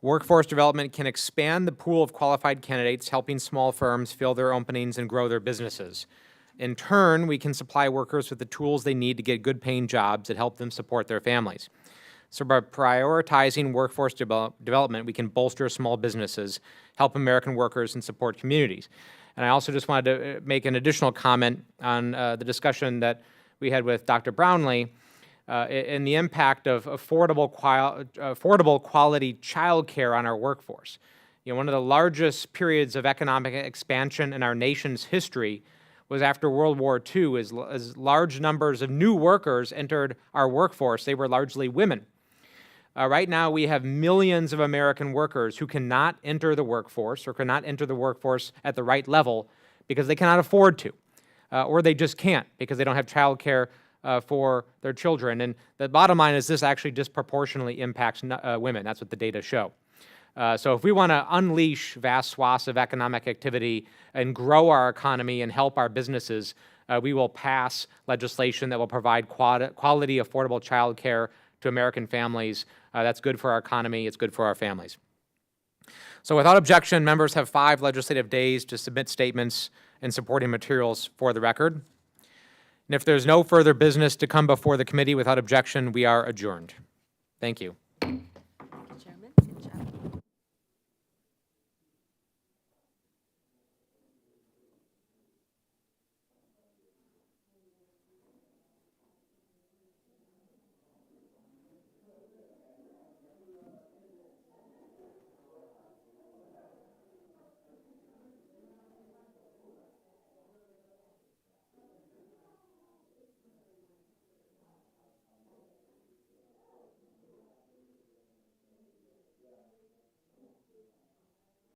Workforce development can expand the pool of qualified candidates, helping small firms fill their openings and grow their businesses. In turn, we can supply workers with the tools they need to get good-paying jobs that help them support their families. So by prioritizing workforce development, we can bolster small businesses, help American workers, and support communities. And I also just wanted to make an additional comment on the discussion that we had with Dr. Brownlee and the impact of affordable quality childcare on our workforce. You know, one of the largest periods of economic expansion in our nation's history was after World War II, as large numbers of new workers entered our workforce. They were largely women. Right now, we have millions of American workers who cannot enter the workforce or cannot enter the workforce at the right level because they cannot afford to, or they just can't because they don't have child care for their children. And the bottom line is this actually disproportionately impacts women. That's what the data show. So if we want to unleash vast swaths of economic activity and grow our economy and help our businesses, we will pass legislation that will provide quality, affordable child care to American families. That's good for our economy. It's good for our families. So without objection, members have 5 legislative days to submit statements and supporting materials for the record. And if there's no further business to come before the committee without objection, we are adjourned. Thank you.